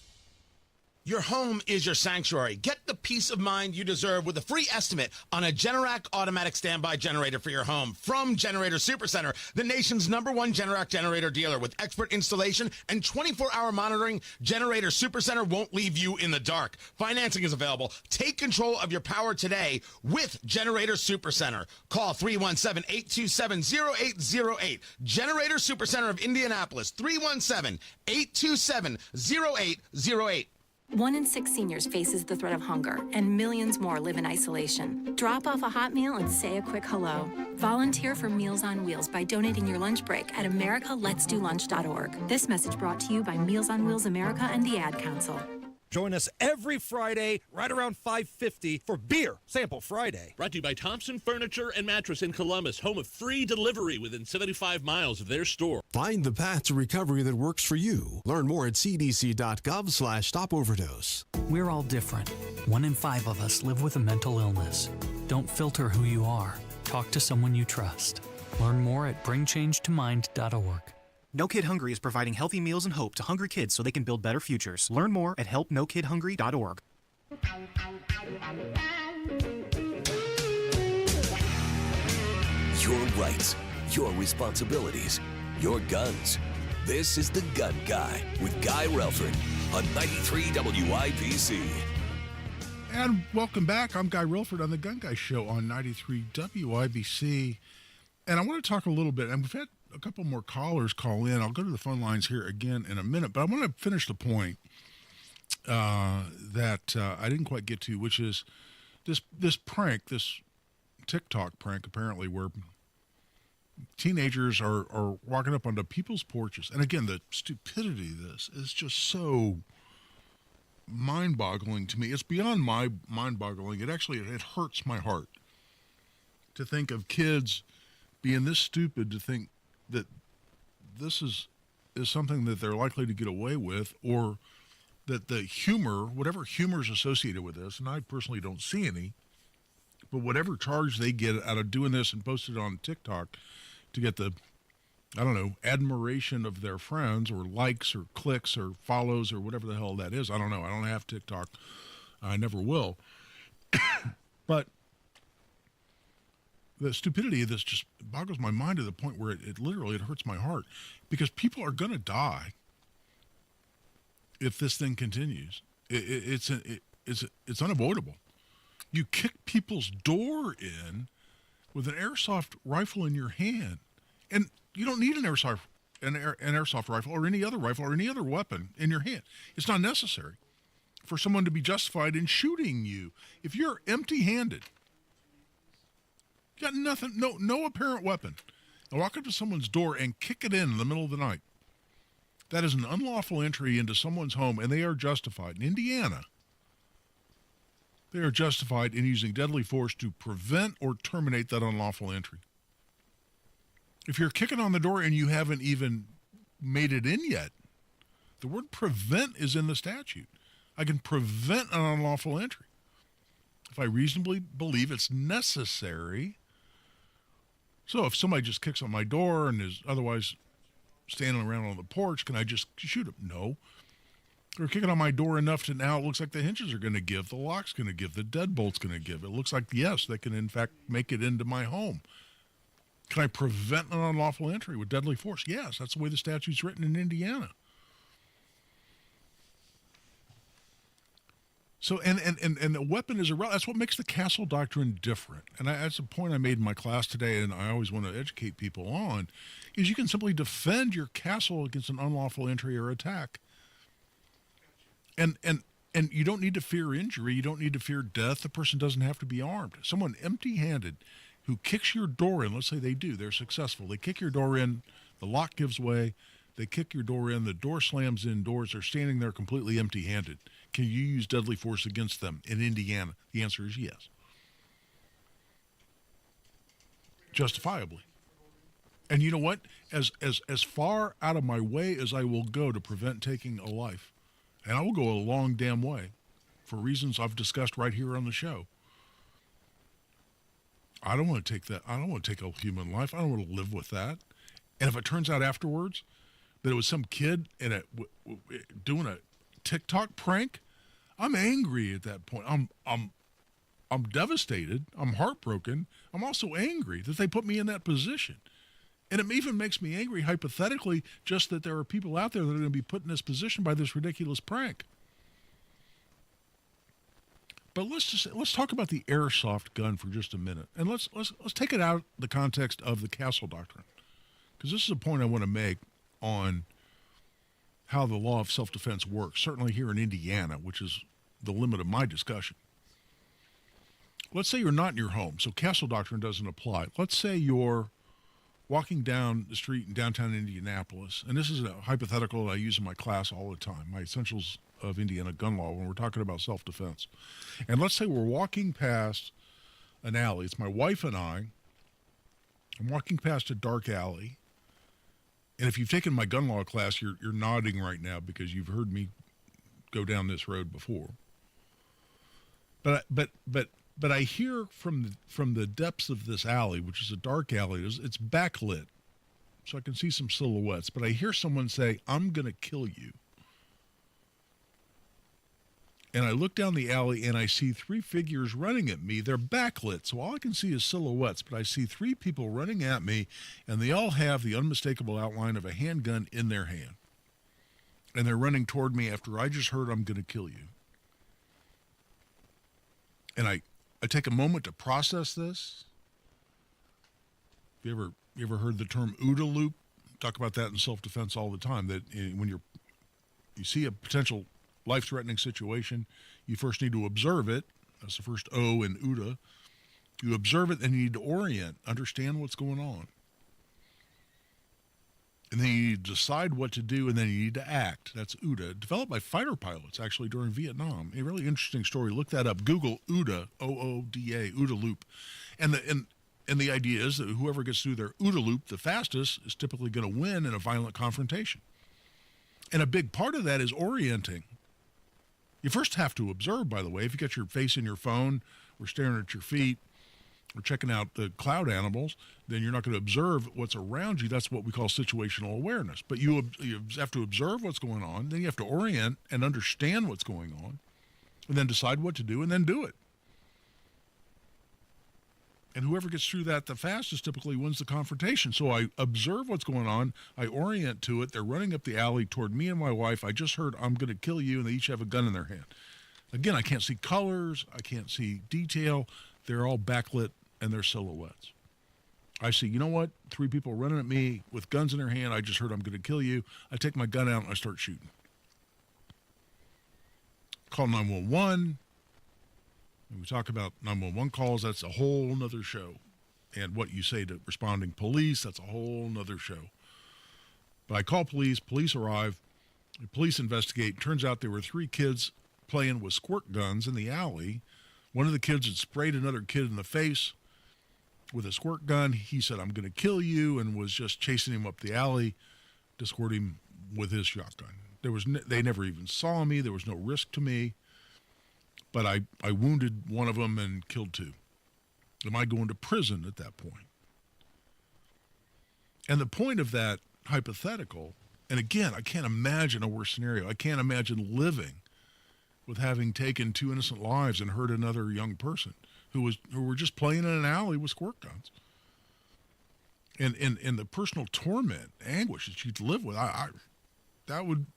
Your home is your sanctuary. Get the peace of mind you deserve with a free estimate on a Generac automatic standby generator for your home from Generator Supercenter, the nation's #1 Generac generator dealer. With expert installation and 24-hour monitoring, Generator Supercenter won't leave you in the dark. Financing is available. Take control of your power today with Generator Supercenter. Call 317-827-0808. Generator Supercenter of Indianapolis, 317-827-0808. 1 in 6 seniors faces the threat of hunger, and millions more live in isolation. Drop off a hot meal and say a quick hello. Volunteer for Meals on Wheels by donating your lunch break at americaletsdolunch.org. This message brought to you by Meals on Wheels America and the Ad Council. Join us every Friday right around 5:50 for Beer Sample Friday. Brought to you by Thompson Furniture and Mattress in Columbus, home of free delivery within 75 miles of their store. Find the path to recovery that works for you. Learn more at cdc.gov/stopoverdose. We're all different. 1 in 5 of us live with a mental illness. Don't filter who you are. Talk to someone you trust. Learn more at bringchangetomind.org. No Kid Hungry is providing healthy meals and hope to hungry kids so they can build better futures. Learn more at helpnokidhungry.org. Your rights, your responsibilities, your guns. This is The Gun Guy with Guy Relford on 93 WIBC. And welcome back. I'm Guy Relford on The Gun Guy Show on 93 WIBC. And I want to talk a little bit, and we've had a couple more callers call in. I'll go to the phone lines here again in a minute, but I want to finish the point that I didn't quite get to, which is this prank, this TikTok prank, apparently, where teenagers are walking up onto people's porches. And again, the stupidity of this is just so mind-boggling to me. It's beyond my mind-boggling. It hurts my heart to think of kids being this stupid to think that this is something that they're likely to get away with, or that the humor, whatever humor is associated with this, and I personally don't see any, but whatever charge they get out of doing this and post it on TikTok to get the, I don't know, admiration of their friends, or likes or clicks or follows or whatever the hell that is. I don't know. I don't have TikTok. I never will. But the stupidity of this just boggles my mind to the point where it literally hurts my heart, because people are going to die if this thing continues. It's unavoidable. You kick people's door in with an airsoft rifle in your hand, and you don't need an airsoft rifle or any other rifle or any other weapon in your hand. It's not necessary for someone to be justified in shooting you. If you're empty-handed, you got nothing, no apparent weapon, and walk up to someone's door and kick it in the middle of the night, that is an unlawful entry into someone's home, and they are justified. In Indiana, they are justified in using deadly force to prevent or terminate that unlawful entry. If you're kicking on the door and you haven't even made it in yet, the word prevent is in the statute. I can prevent an unlawful entry if I reasonably believe it's necessary. So if somebody just kicks on my door and is otherwise standing around on the porch, can I just shoot them? No. They're kicking on my door enough to now it looks like the hinges are going to give, the lock's going to give, the deadbolt's going to give. It looks like, yes, they can in fact make it into my home. Can I prevent an unlawful entry with deadly force? Yes, that's the way the statute's written in Indiana. So, and the weapon is irrelevant. That's what makes the Castle Doctrine different. And that's a point I made in my class today, and I always want to educate people on, is you can simply defend your castle against an unlawful entry or attack. And you don't need to fear injury. You don't need to fear death. The person doesn't have to be armed. Someone empty-handed who kicks your door in, let's say they do, they're successful. They kick your door in, the lock gives way, they kick your door in, the door slams indoors, they're standing there completely empty-handed. Can you use deadly force against them in Indiana? The answer is yes. Justifiably. And you know what? As far out of my way as I will go to prevent taking a life, and I will go a long damn way for reasons I've discussed right here on the show. I don't want to take that. I don't want to take a human life. I don't want to live with that. And if it turns out afterwards that it was some kid doing a TikTok prank, I'm angry at that point. I'm devastated. I'm heartbroken. I'm also angry that they put me in that position. And it even makes me angry, hypothetically, just that there are people out there that are going to be put in this position by this ridiculous prank. But let's talk about the airsoft gun for just a minute, and let's take it out of the context of the Castle Doctrine, because this is a point I want to make on how the law of self-defense works. Certainly here in Indiana, which is the limit of my discussion. Let's say you're not in your home, so Castle Doctrine doesn't apply. Let's say you're walking down the street in downtown Indianapolis, and this is a hypothetical that I use in my class all the time, my Essentials of Indiana Gun Law, when we're talking about self-defense. And let's say we're walking past an alley. It's my wife and I. I'm walking past a dark alley. And if you've taken my gun law class, you're nodding right now because you've heard me go down this road before. But I hear from the depths of this alley, which is a dark alley, it's backlit, so I can see some silhouettes. But I hear someone say, "I'm going to kill you." And I look down the alley and I see three figures running at me. They're backlit, so all I can see is silhouettes, but I see three people running at me, and they all have the unmistakable outline of a handgun in their hand. And they're running toward me after I just heard, "I'm going to kill you." And I take a moment to process this. You ever heard the term OODA loop? Talk about that in self-defense all the time, that when you see a potential life-threatening situation, you first need to observe it. That's the first O in OODA. You observe it, then you need to orient, understand what's going on. And then you need to decide what to do, and then you need to act. That's OODA, developed by fighter pilots, actually, during Vietnam. A really interesting story. Look that up. Google OODA, O-O-D-A, OODA loop. And the idea is that whoever gets through their OODA loop the fastest is typically going to win in a violent confrontation. And a big part of that is orienting. You first have to observe, by the way. If you got your face in your phone or staring at your feet or checking out the cloud animals, then you're not going to observe what's around you. That's what we call situational awareness. But you have to observe what's going on. Then you have to orient and understand what's going on, and then decide what to do, and then do it. And whoever gets through that the fastest typically wins the confrontation. So I observe what's going on. I orient to it. They're running up the alley toward me and my wife. I just heard, "I'm going to kill you," and they each have a gun in their hand. Again, I can't see colors. I can't see detail. They're all backlit, and they're silhouettes. I see, you know what? Three people running at me with guns in their hand. I just heard, "I'm going to kill you." I take my gun out, and I start shooting. Call 911. When we talk about 911 calls, that's a whole nother show. And what you say to responding police, that's a whole nother show. But I call police arrive, the police investigate. Turns out there were three kids playing with squirt guns in the alley One of the kids had sprayed another kid in the face with a squirt gun. He said, "I'm going to kill you," and was just chasing him up the alley to squirt him with his shotgun. They never even saw me. There was no risk to me. But I wounded one of them and killed two. Am I going to prison at that point? And the point of that hypothetical, and again, I can't imagine a worse scenario. I can't imagine living with having taken two innocent lives and hurt another young person who were just playing in an alley with squirt guns. And the personal torment, anguish that you'd live with, that would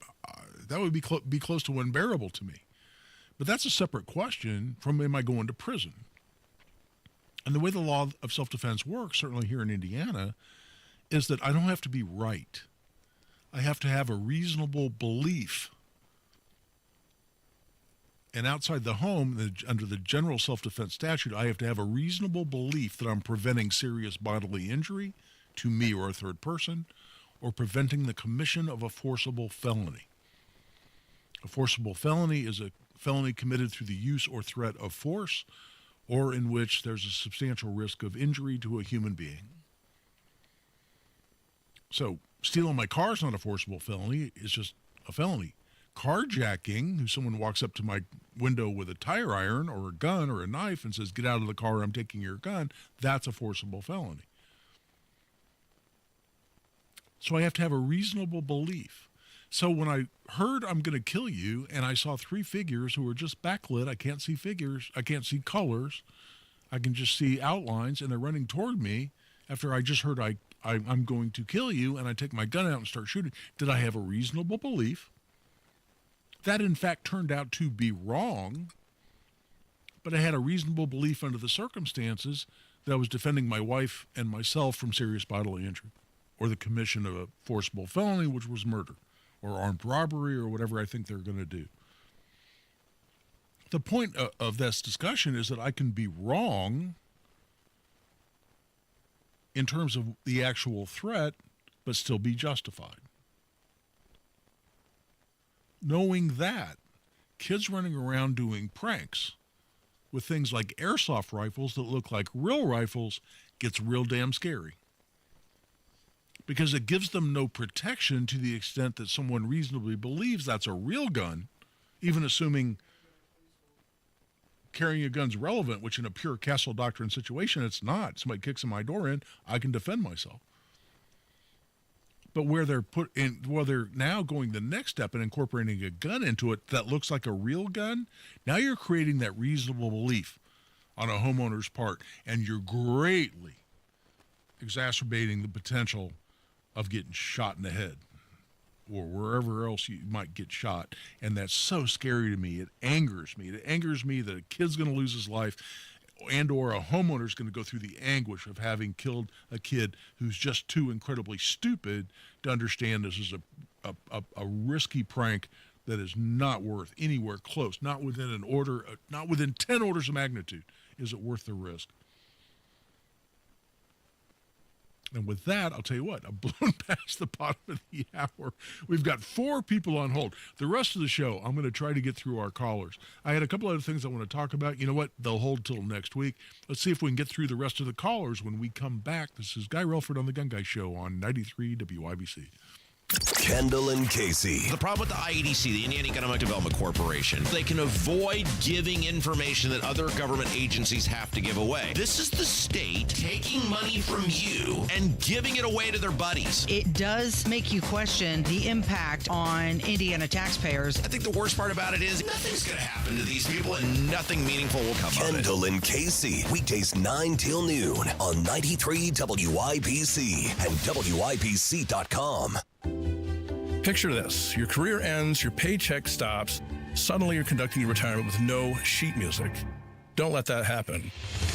be close to unbearable to me. But that's a separate question from, am I going to prison? And the way the law of self-defense works, certainly here in Indiana, is that I don't have to be right. I have to have a reasonable belief. And outside the home, under the general self-defense statute, I have to have a reasonable belief that I'm preventing serious bodily injury to me or a third person, or preventing the commission of a forcible felony. A forcible felony is a felony committed through the use or threat of force, or in which there's a substantial risk of injury to a human being. So stealing my car is not a forcible felony, it's just a felony. Carjacking, who someone walks up to my window with a tire iron or a gun or a knife and says, "Get out of the car, I'm taking your gun," that's a forcible felony. So I have to have a reasonable belief. So when I heard "I'm going to kill you," and I saw three figures who were just backlit, I can't see figures, I can't see colors, I can just see outlines, and they're running toward me after I just heard I'm going to kill you, and I take my gun out and start shooting. Did I have a reasonable belief? That, in fact, turned out to be wrong, but I had a reasonable belief under the circumstances that I was defending my wife and myself from serious bodily injury or the commission of a forcible felony, which was murder or armed robbery or whatever I think they're going to do. The point of this discussion is that I can be wrong in terms of the actual threat, but still be justified. Knowing that, kids running around doing pranks with things like airsoft rifles that look like real rifles gets real damn scary. Because it gives them no protection to the extent that someone reasonably believes that's a real gun, even assuming carrying a gun's relevant, which in a pure Castle Doctrine situation, it's not. Somebody kicks in my door in, I can defend myself. But where they're now going the next step and incorporating a gun into it that looks like a real gun, now you're creating that reasonable belief on a homeowner's part, and you're greatly exacerbating the potential of getting shot in the head or wherever else you might get shot. And that's so scary to me. It angers me. It angers me that a kid's going to lose his life and or a homeowner's going to go through the anguish of having killed a kid who's just too incredibly stupid to understand this is a risky prank that is not worth anywhere close, not within 10 orders of magnitude is it worth the risk. And with that, I'll tell you what, I've blown past the bottom of the hour. We've got 4 people on hold. The rest of the show, I'm going to try to get through our callers. I had a couple other things I want to talk about. You know what? They'll hold till next week. Let's see if we can get through the rest of the callers when we come back. This is Guy Relford on The Gun Guy Show on 93 WIBC. Kendall and Casey. The problem with the IEDC, the Indiana Economic Development Corporation, they can avoid giving information that other government agencies have to give away. This is the state taking money from you and giving it away to their buddies. It does make you question the impact on Indiana taxpayers. I think the worst part about it is nothing's going to happen to these people and nothing meaningful will come of it. Kendall and Casey, weekdays 9 till noon on 93 WIBC and WIBC.com. Picture this. Your career ends, your paycheck stops. Suddenly you're conducting your retirement with no sheet music. Don't let that happen.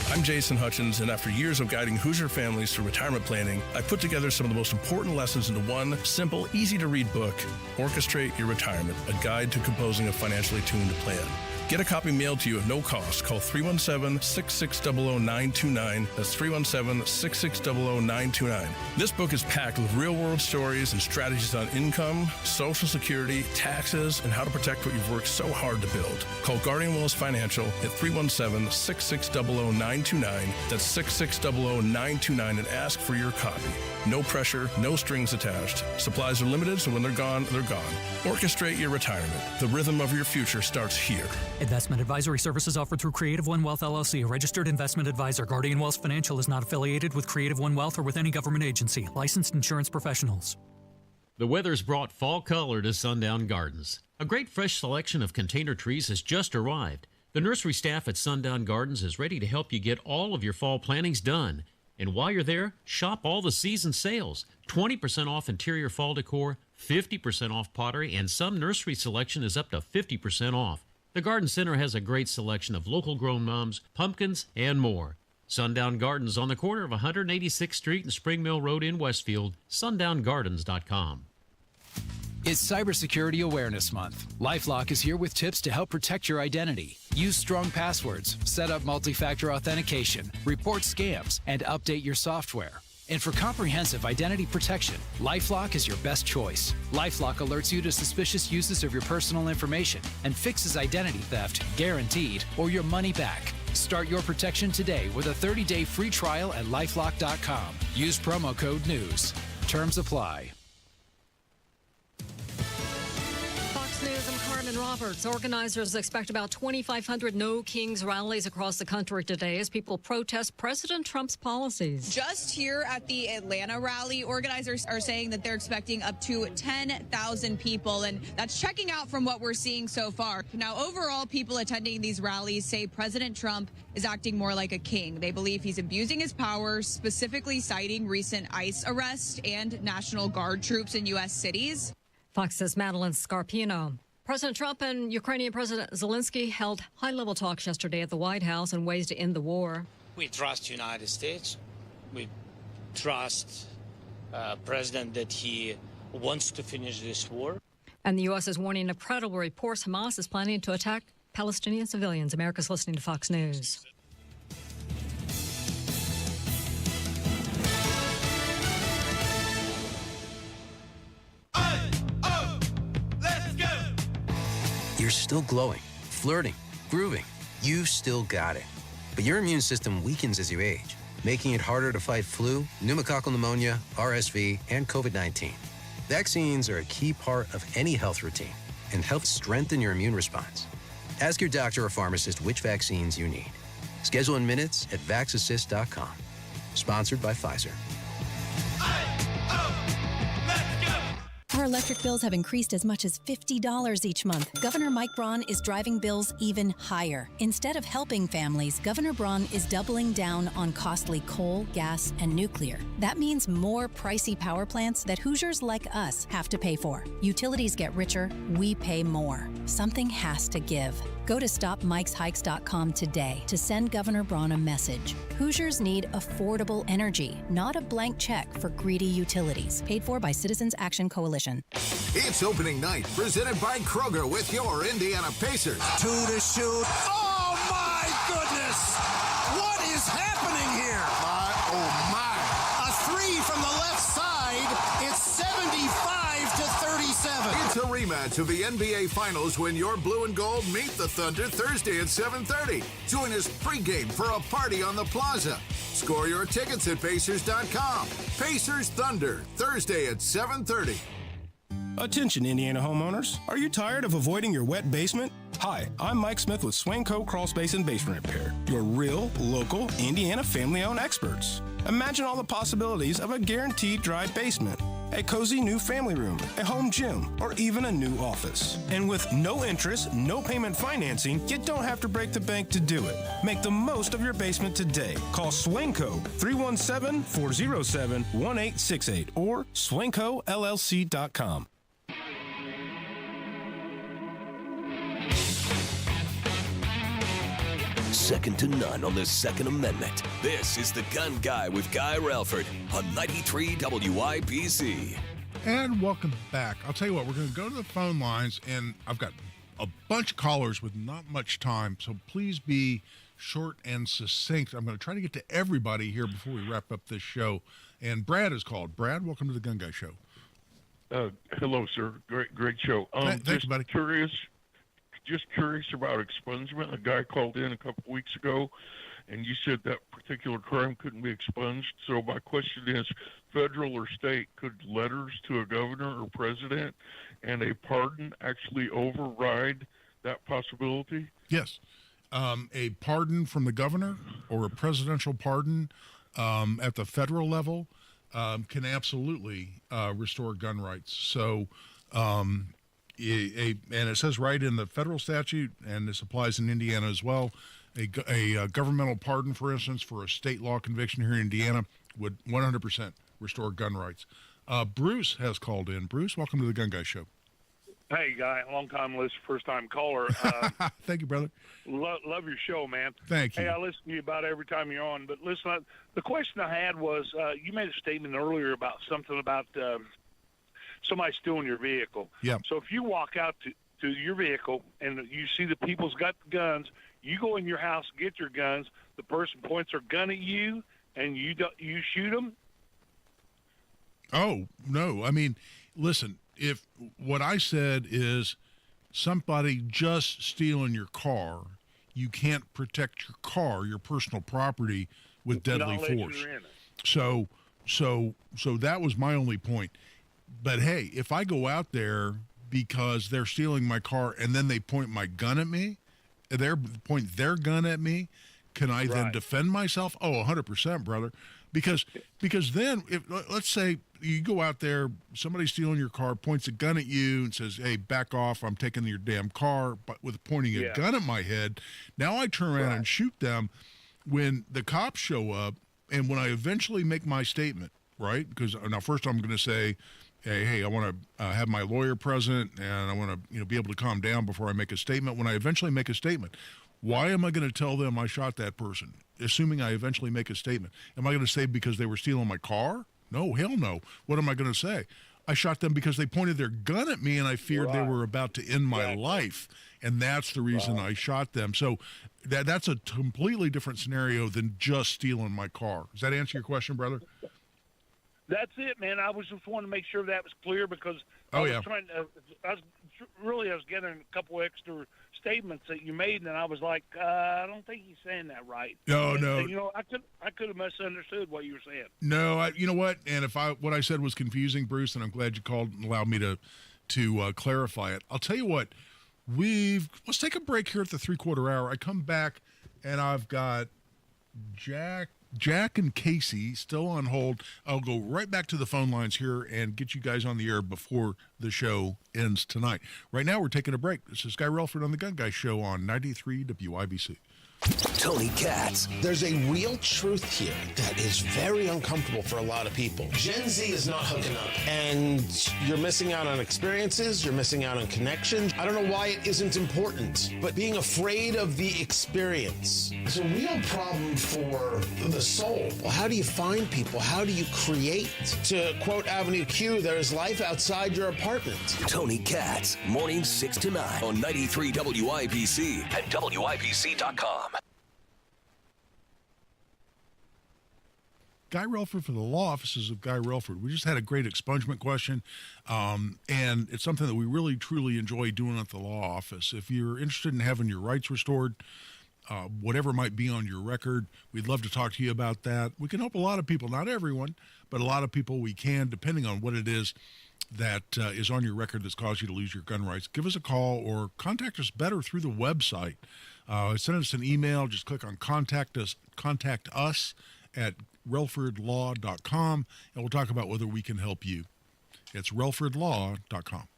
I'm Jason Hutchins, and after years of guiding Hoosier families through retirement planning, I put together some of the most important lessons into one simple, easy-to-read book, Orchestrate Your Retirement, a guide to composing a financially tuned plan. Get a copy mailed to you at no cost. Call 317-6600929. That's 317-6600929. This book is packed with real-world stories and strategies on income, Social Security, taxes, and how to protect what you've worked so hard to build. Call Guardian Wells Financial at 317-6600929. That's 6600929 and ask for your copy. No pressure, no strings attached. Supplies are limited, so when they're gone, they're gone. Orchestrate your retirement. The rhythm of your future starts here. Investment advisory services offered through Creative One Wealth LLC, a registered investment advisor. Guardian Wells Financial is not affiliated with Creative One Wealth or with any government agency. Licensed insurance professionals. The weather's brought fall color to Sundown Gardens. A great fresh selection of container trees has just arrived. The nursery staff at Sundown Gardens is ready to help you get all of your fall plantings done. And while you're there, shop all the season sales. 20% off interior fall decor, 50% off pottery, and some nursery selection is up to 50% off. The Garden Center has a great selection of local grown mums, pumpkins, and more. Sundown Gardens on the corner of 186th Street and Spring Mill Road in Westfield, sundown.gardens.com. It's Cybersecurity Awareness Month. LifeLock is here with tips to help protect your identity. Use strong passwords, set up multi-factor authentication, report scams, and update your software. And for comprehensive identity protection, LifeLock is your best choice. LifeLock alerts you to suspicious uses of your personal information and fixes identity theft, guaranteed, or your money back. Start your protection today with a 30-day free trial at LifeLock.com. Use promo code NEWS. Terms apply. News, I'm Carmen Roberts. Organizers expect about 2,500 No Kings rallies across the country today as people protest President Trump's policies. Just here at the Atlanta rally, organizers are saying that they're expecting up to 10,000 people, and that's checking out from what we're seeing so far. Now, overall, people attending these rallies say President Trump is acting more like a king. They believe he's abusing his powers, specifically citing recent ICE arrests and National Guard troops in U.S. cities. Fox's Madeline Scarpino. President Trump and Ukrainian President Zelensky held high-level talks yesterday at the White House on ways to end the war. We trust the United States. We trust President that he wants to finish this war. And the U.S. is warning of credible reports Hamas is planning to attack Palestinian civilians. America's listening to Fox News. You're still glowing, flirting, grooving. You've still got it. But your immune system weakens as you age, making it harder to fight flu, pneumococcal pneumonia, RSV, and COVID-19. Vaccines are a key part of any health routine and help strengthen your immune response. Ask your doctor or pharmacist which vaccines you need. Schedule in minutes at VaxAssist.com. Sponsored by Pfizer. Our electric bills have increased as much as $50 each month. Governor Mike Braun is driving bills even higher. Instead of helping families, Governor Braun is doubling down on costly coal, gas, and nuclear. That means more pricey power plants that Hoosiers like us have to pay for. Utilities get richer, we pay more. Something has to give. Go to StopMikesHikes.com today to send Governor Braun a message. Hoosiers need affordable energy, not a blank check for greedy utilities. Paid for by Citizens Action Coalition. It's opening night, presented by Kroger with your Indiana Pacers. To the shoot. Oh, my goodness! What is happening here? Oh, my. A three from the left side. It's 75-37. It's a rematch of the NBA Finals when your blue and gold meet the Thunder Thursday at 7:30. Join us pregame for a party on the plaza. Score your tickets at Pacers.com. Pacers Thunder, Thursday at 7:30. Attention, Indiana homeowners. Are you tired of avoiding your wet basement? Hi, I'm Mike Smith with Swanco Crawl Space and Basement Repair, your real, local, Indiana family-owned experts. Imagine all the possibilities of a guaranteed dry basement, a cozy new family room, a home gym, or even a new office. And with no interest, no payment financing, you don't have to break the bank to do it. Make the most of your basement today. Call Swanco 317-407-1868 or SwancoLLC.com. Second to none on the Second Amendment. This is The Gun Guy with Guy Relford on 93 WIPC. And welcome back. I'll tell you what, we're going to go to the phone lines, and I've got a bunch of callers with not much time, so please be short and succinct. I'm going to try to get to everybody here before we wrap up this show. And Brad is called. Brad, welcome to the Gun Guy Show. Hello, sir. Great show. Thanks, buddy. Just curious about expungement. A guy called in a couple weeks ago, and you said that particular crime couldn't be expunged. So my question is, federal or state, could letters to a governor or president and a pardon actually override that possibility? Yes. A pardon from the governor or a presidential pardon at the federal level can absolutely restore gun rights. So, and it says right in the federal statute, and this applies in Indiana as well, a governmental pardon, for instance, for a state law conviction here in Indiana would 100% restore gun rights. Bruce has called in. Bruce, welcome to the Gun Guy Show. Hey, Guy, long-time listener, first-time caller. Thank you, brother. Love your show, man. Thank you. Hey, I listen to you about every time you're on. But listen, the question I had was, you made a statement earlier about something about somebody stealing your vehicle. Yeah. So if you walk out to your vehicle and you see the people's got guns, you go in your house, get your guns, the person points their gun at you, and you shoot them? Oh, no. I mean, listen, if what I said is somebody just stealing your car, you can't protect your car, your personal property, with deadly force. So that was my only point. But hey, if I go out there because they're stealing my car and then they point my gun at me, point their gun at me, can I then defend myself? Oh, 100%, brother. Because then, let's say you go out there, somebody's stealing your car, points a gun at you and says, hey, back off, I'm taking your damn car, but with pointing a gun at my head. Now I turn around and shoot them. When the cops show up and when I eventually make my statement, right? Because now first I'm going to say, hey, I want to have my lawyer present and I want to be able to calm down before I make a statement. When I eventually make a statement, why am I going to tell them I shot that person, assuming I eventually make a statement? Am I going to say because they were stealing my car? No, hell no. What am I going to say? I shot them because they pointed their gun at me and I feared they were about to end my life. And that's the reason I shot them. So that's a completely different scenario than just stealing my car. Does that answer your question, brother? That's it, man. I was just wanting to make sure that was clear because I was getting a couple extra statements that you made, and I was like, I don't think he's saying that right. No. And, I could have misunderstood what you were saying. No, you know what? And if what I said was confusing, Bruce, and I'm glad you called and allowed me to clarify it. I'll tell you what. Let's take a break here at the 3/4 hour. I come back, and I've got Jack and Casey still on hold. I'll go right back to the phone lines here and get you guys on the air before the show ends tonight. Right now, we're taking a break. This is Guy Relford on the Gun Guy Show on 93 WIBC. Tony Katz. There's a real truth here that is very uncomfortable for a lot of people. Gen Z is not hooking up. And you're missing out on experiences. You're missing out on connections. I don't know why it isn't important, but being afraid of the experience is a real problem for the soul. Well, how do you find people? How do you create? To quote Avenue Q, there's life outside your apartment. Tony Katz, mornings 6 to 9 on 93 WIBC and WIBC.com. Guy Relford for the law offices of Guy Relford. We just had a great expungement question, and it's something that we really, truly enjoy doing at the law office. If you're interested in having your rights restored, whatever might be on your record, we'd love to talk to you about that. We can help a lot of people, not everyone, but a lot of people we can, depending on what it is that is on your record that's caused you to lose your gun rights. Give us a call or contact us better through the website. Send us an email. Just click on contact us at relfordlaw.com, and we'll talk about whether we can help you. It's relfordlaw.com.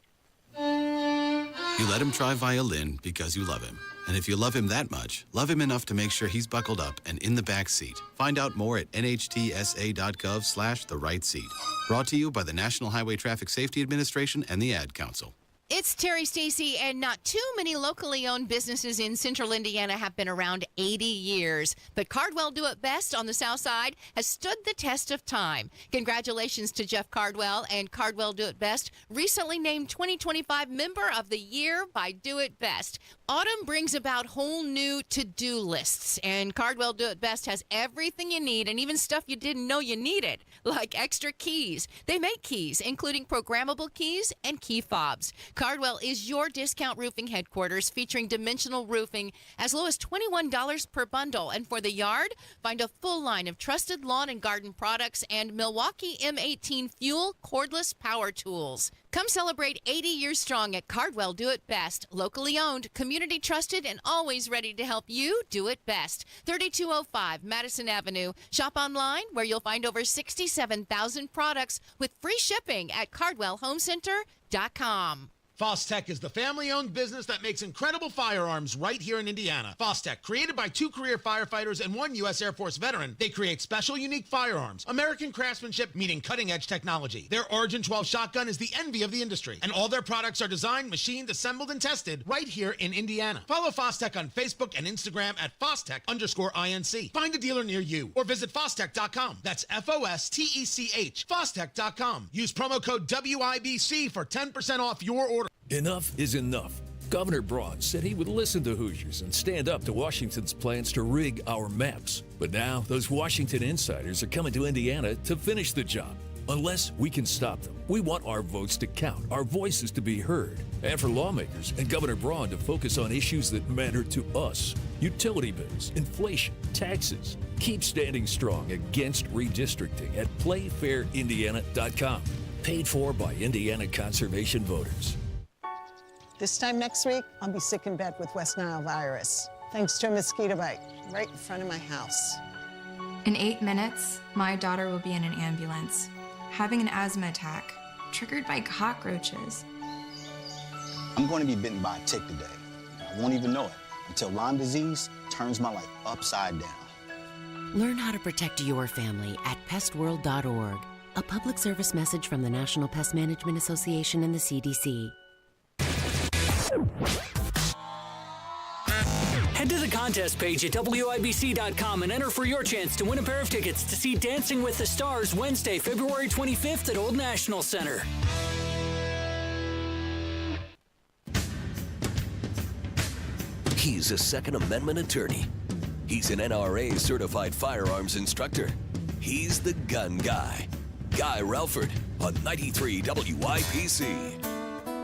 You let him try violin because you love him. And if you love him that much, love him enough to make sure he's buckled up and in the back seat. Find out more at nhtsa.gov/the right seat. Brought to you by the National Highway Traffic Safety Administration and the Ad Council. It's Terry Stacy, and not too many locally owned businesses in central Indiana have been around 80 years. But Cardwell Do It Best on the south side has stood the test of time. Congratulations to Jeff Cardwell and Cardwell Do It Best, recently named 2025 Member of the Year by Do It Best. Autumn brings about whole new to-do lists, and Cardwell Do It Best has everything you need and even stuff you didn't know you needed, like extra keys. They make keys, including programmable keys and key fobs. Cardwell is your discount roofing headquarters, featuring dimensional roofing as low as $21 per bundle. And for the yard, find a full line of trusted lawn and garden products and Milwaukee M18 Fuel cordless power tools. Come celebrate 80 years strong at Cardwell Do It Best. Locally owned, community trusted, and always ready to help you do it best. 3205 Madison Avenue. Shop online where you'll find over 67,000 products with free shipping at CardwellHomeCenter.com. Fostech is the family-owned business that makes incredible firearms right here in Indiana. Fostech, created by 2 career firefighters and 1 U.S. Air Force veteran, they create special, unique firearms. American craftsmanship meeting cutting-edge technology. Their Origin 12 shotgun is the envy of the industry, and all their products are designed, machined, assembled, and tested right here in Indiana. Follow Fostech on Facebook and Instagram at Fostech_INC. Find a dealer near you, or visit Fostech.com. That's Fostech. Fostech.com. Use promo code WIBC for 10% off your order. Enough is enough. Governor Braun said he would listen to Hoosiers and stand up to Washington's plans to rig our maps. But now, those Washington insiders are coming to Indiana to finish the job. Unless we can stop them, we want our votes to count, our voices to be heard, and for lawmakers and Governor Braun to focus on issues that matter to us. Utility bills, inflation, taxes. Keep standing strong against redistricting at playfairindiana.com. Paid for by Indiana Conservation Voters. This time next week, I'll be sick in bed with West Nile virus, thanks to a mosquito bite right in front of my house. In 8 minutes, my daughter will be in an ambulance, having an asthma attack, triggered by cockroaches. I'm going to be bitten by a tick today. I won't even know it until Lyme disease turns my life upside down. Learn how to protect your family at pestworld.org. A public service message from the National Pest Management Association and the CDC. Head to the contest page at WIBC.com and enter for your chance to win a pair of tickets to see Dancing with the Stars Wednesday, February 25th at Old National Center. He's a Second Amendment attorney. He's an NRA certified firearms instructor. He's the gun guy. Guy Relford on 93 WIBC.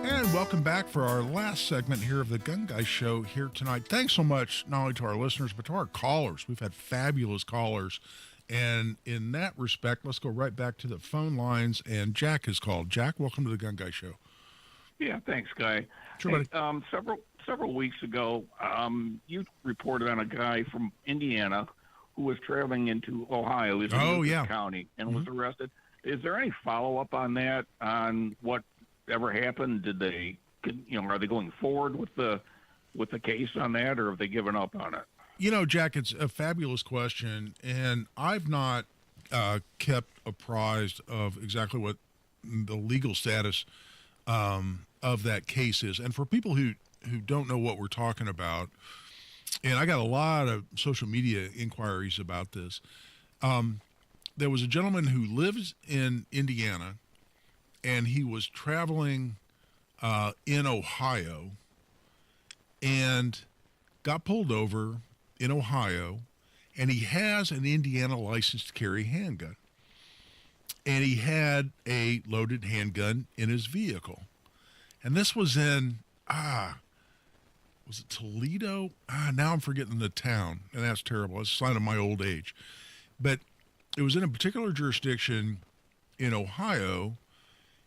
And welcome back for our last segment here of the Gun Guy Show here tonight. Thanks so much, not only to our listeners, but to our callers. We've had fabulous callers. And in that respect, let's go right back to the phone lines. And Jack has called. Jack, welcome to the Gun Guy Show. Yeah, thanks, Guy. Sure, hey, several weeks ago, you reported on a guy from Indiana who was traveling into Ohio, in Lucas County, and was arrested. Is there any follow-up on that, on what ever happened? Did they, are they going forward with the case on that, or have they given up on it? You know, Jack, it's a fabulous question, and I've not kept apprised of exactly what the legal status of that case is. And for people who don't know what we're talking about, and I got a lot of social media inquiries about this, there was a gentleman who lives in Indiana, and he was traveling in Ohio and got pulled over in Ohio, and he has an Indiana license to carry handgun. And he had a loaded handgun in his vehicle. And this was in, was it Toledo? Now I'm forgetting the town, and that's terrible. It's a sign of my old age. But it was in a particular jurisdiction in Ohio.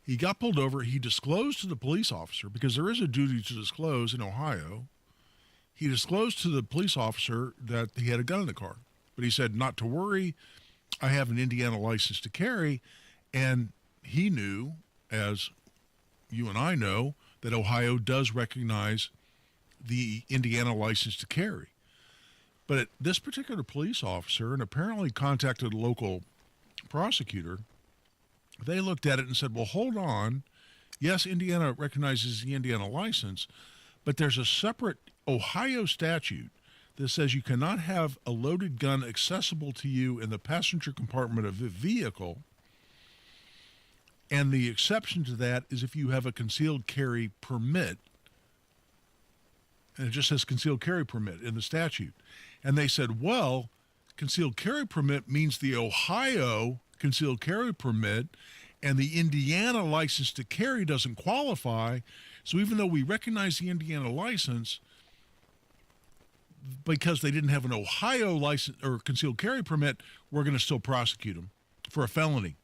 He got pulled over. He disclosed to the police officer, because there is a duty to disclose in Ohio. He disclosed to the police officer that he had a gun in the car. But he said, not to worry, I have an Indiana license to carry. And he knew, as you and I know, that Ohio does recognize the Indiana license to carry. But this particular police officer, and apparently contacted a local prosecutor, they looked at it and said, well, hold on. Yes, Indiana recognizes the Indiana license, but there's a separate Ohio statute that says you cannot have a loaded gun accessible to you in the passenger compartment of a vehicle. And the exception to that is if you have a concealed carry permit. And it just says concealed carry permit in the statute. And they said, well, concealed carry permit means the Ohio concealed carry permit, and the Indiana license to carry doesn't qualify. So even though we recognize the Indiana license, because they didn't have an Ohio license or concealed carry permit, we're going to still prosecute them for a felony.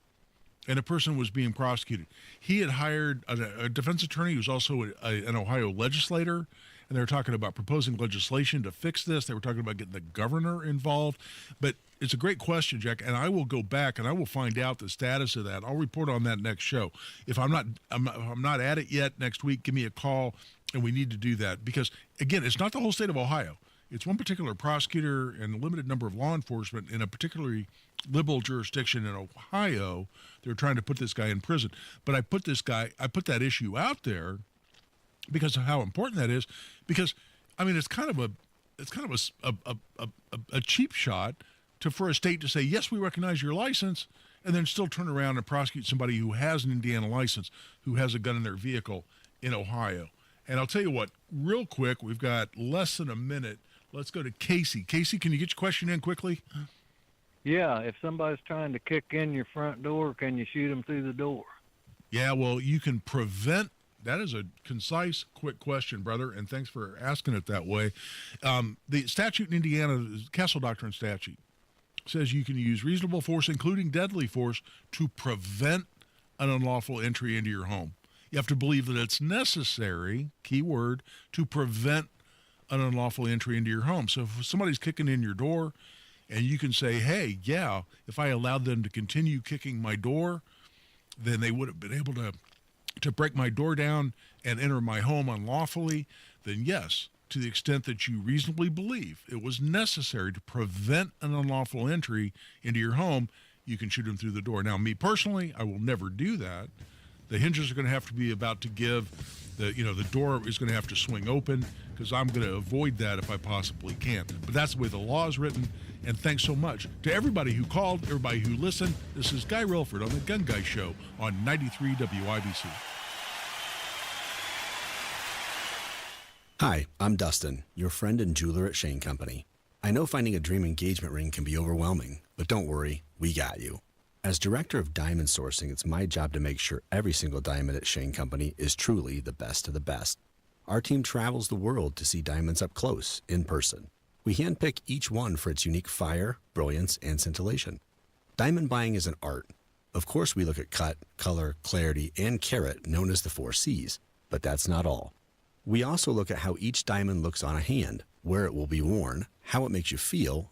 And a person was being prosecuted. He had hired a defense attorney who's also an Ohio legislator, and they were talking about proposing legislation to fix this. They were talking about getting the governor involved. But it's a great question, Jack, and I will go back and I will find out the status of that. I'll report on that next show. If I'm not at it yet next week, give me a call, and we need to do that. Because, again, it's not the whole state of Ohio. It's one particular prosecutor and a limited number of law enforcement in a particularly liberal jurisdiction in Ohio. They're trying to put this guy in prison. But I put that issue out there because of how important that is. Because, I mean, it's kind of a cheap shot for a state to say, yes, we recognize your license, and then still turn around and prosecute somebody who has an Indiana license, who has a gun in their vehicle in Ohio. And I'll tell you what, real quick, we've got less than a minute. Let's go to Casey. Casey, can you get your question in quickly? Yeah, if somebody's trying to kick in your front door, can you shoot them through the door? Yeah, well, you can prevent. That is a concise, quick question, brother, and thanks for asking it that way. The statute in Indiana, the Castle Doctrine statute, says you can use reasonable force, including deadly force, to prevent an unlawful entry into your home. You have to believe that it's necessary, key word, to prevent an unlawful entry into your home. So if somebody's kicking in your door and you can say, hey, yeah, if I allowed them to continue kicking my door, then they would have been able to break my door down and enter my home unlawfully, then yes, to the extent that you reasonably believe it was necessary to prevent an unlawful entry into your home, you can shoot them through the door. Now, me personally, I will never do that. The hinges are going to have to be about to give. The door is going to have to swing open because I'm going to avoid that if I possibly can. But that's the way the law is written. And thanks so much to everybody who called, everybody who listened. This is Guy Relford on the Gun Guy Show on 93 WIBC. Hi, I'm Dustin, your friend and jeweler at Shane Company. I know finding a dream engagement ring can be overwhelming, but don't worry, we got you. As director of diamond sourcing, it's my job to make sure every single diamond at Shane Company is truly the best of the best. Our team travels the world to see diamonds up close, in person. We handpick each one for its unique fire, brilliance, and scintillation. Diamond buying is an art. Of course, we look at cut, color, clarity, and carat, known as the 4 C's. But that's not all. We also look at how each diamond looks on a hand, where it will be worn, how it makes you feel,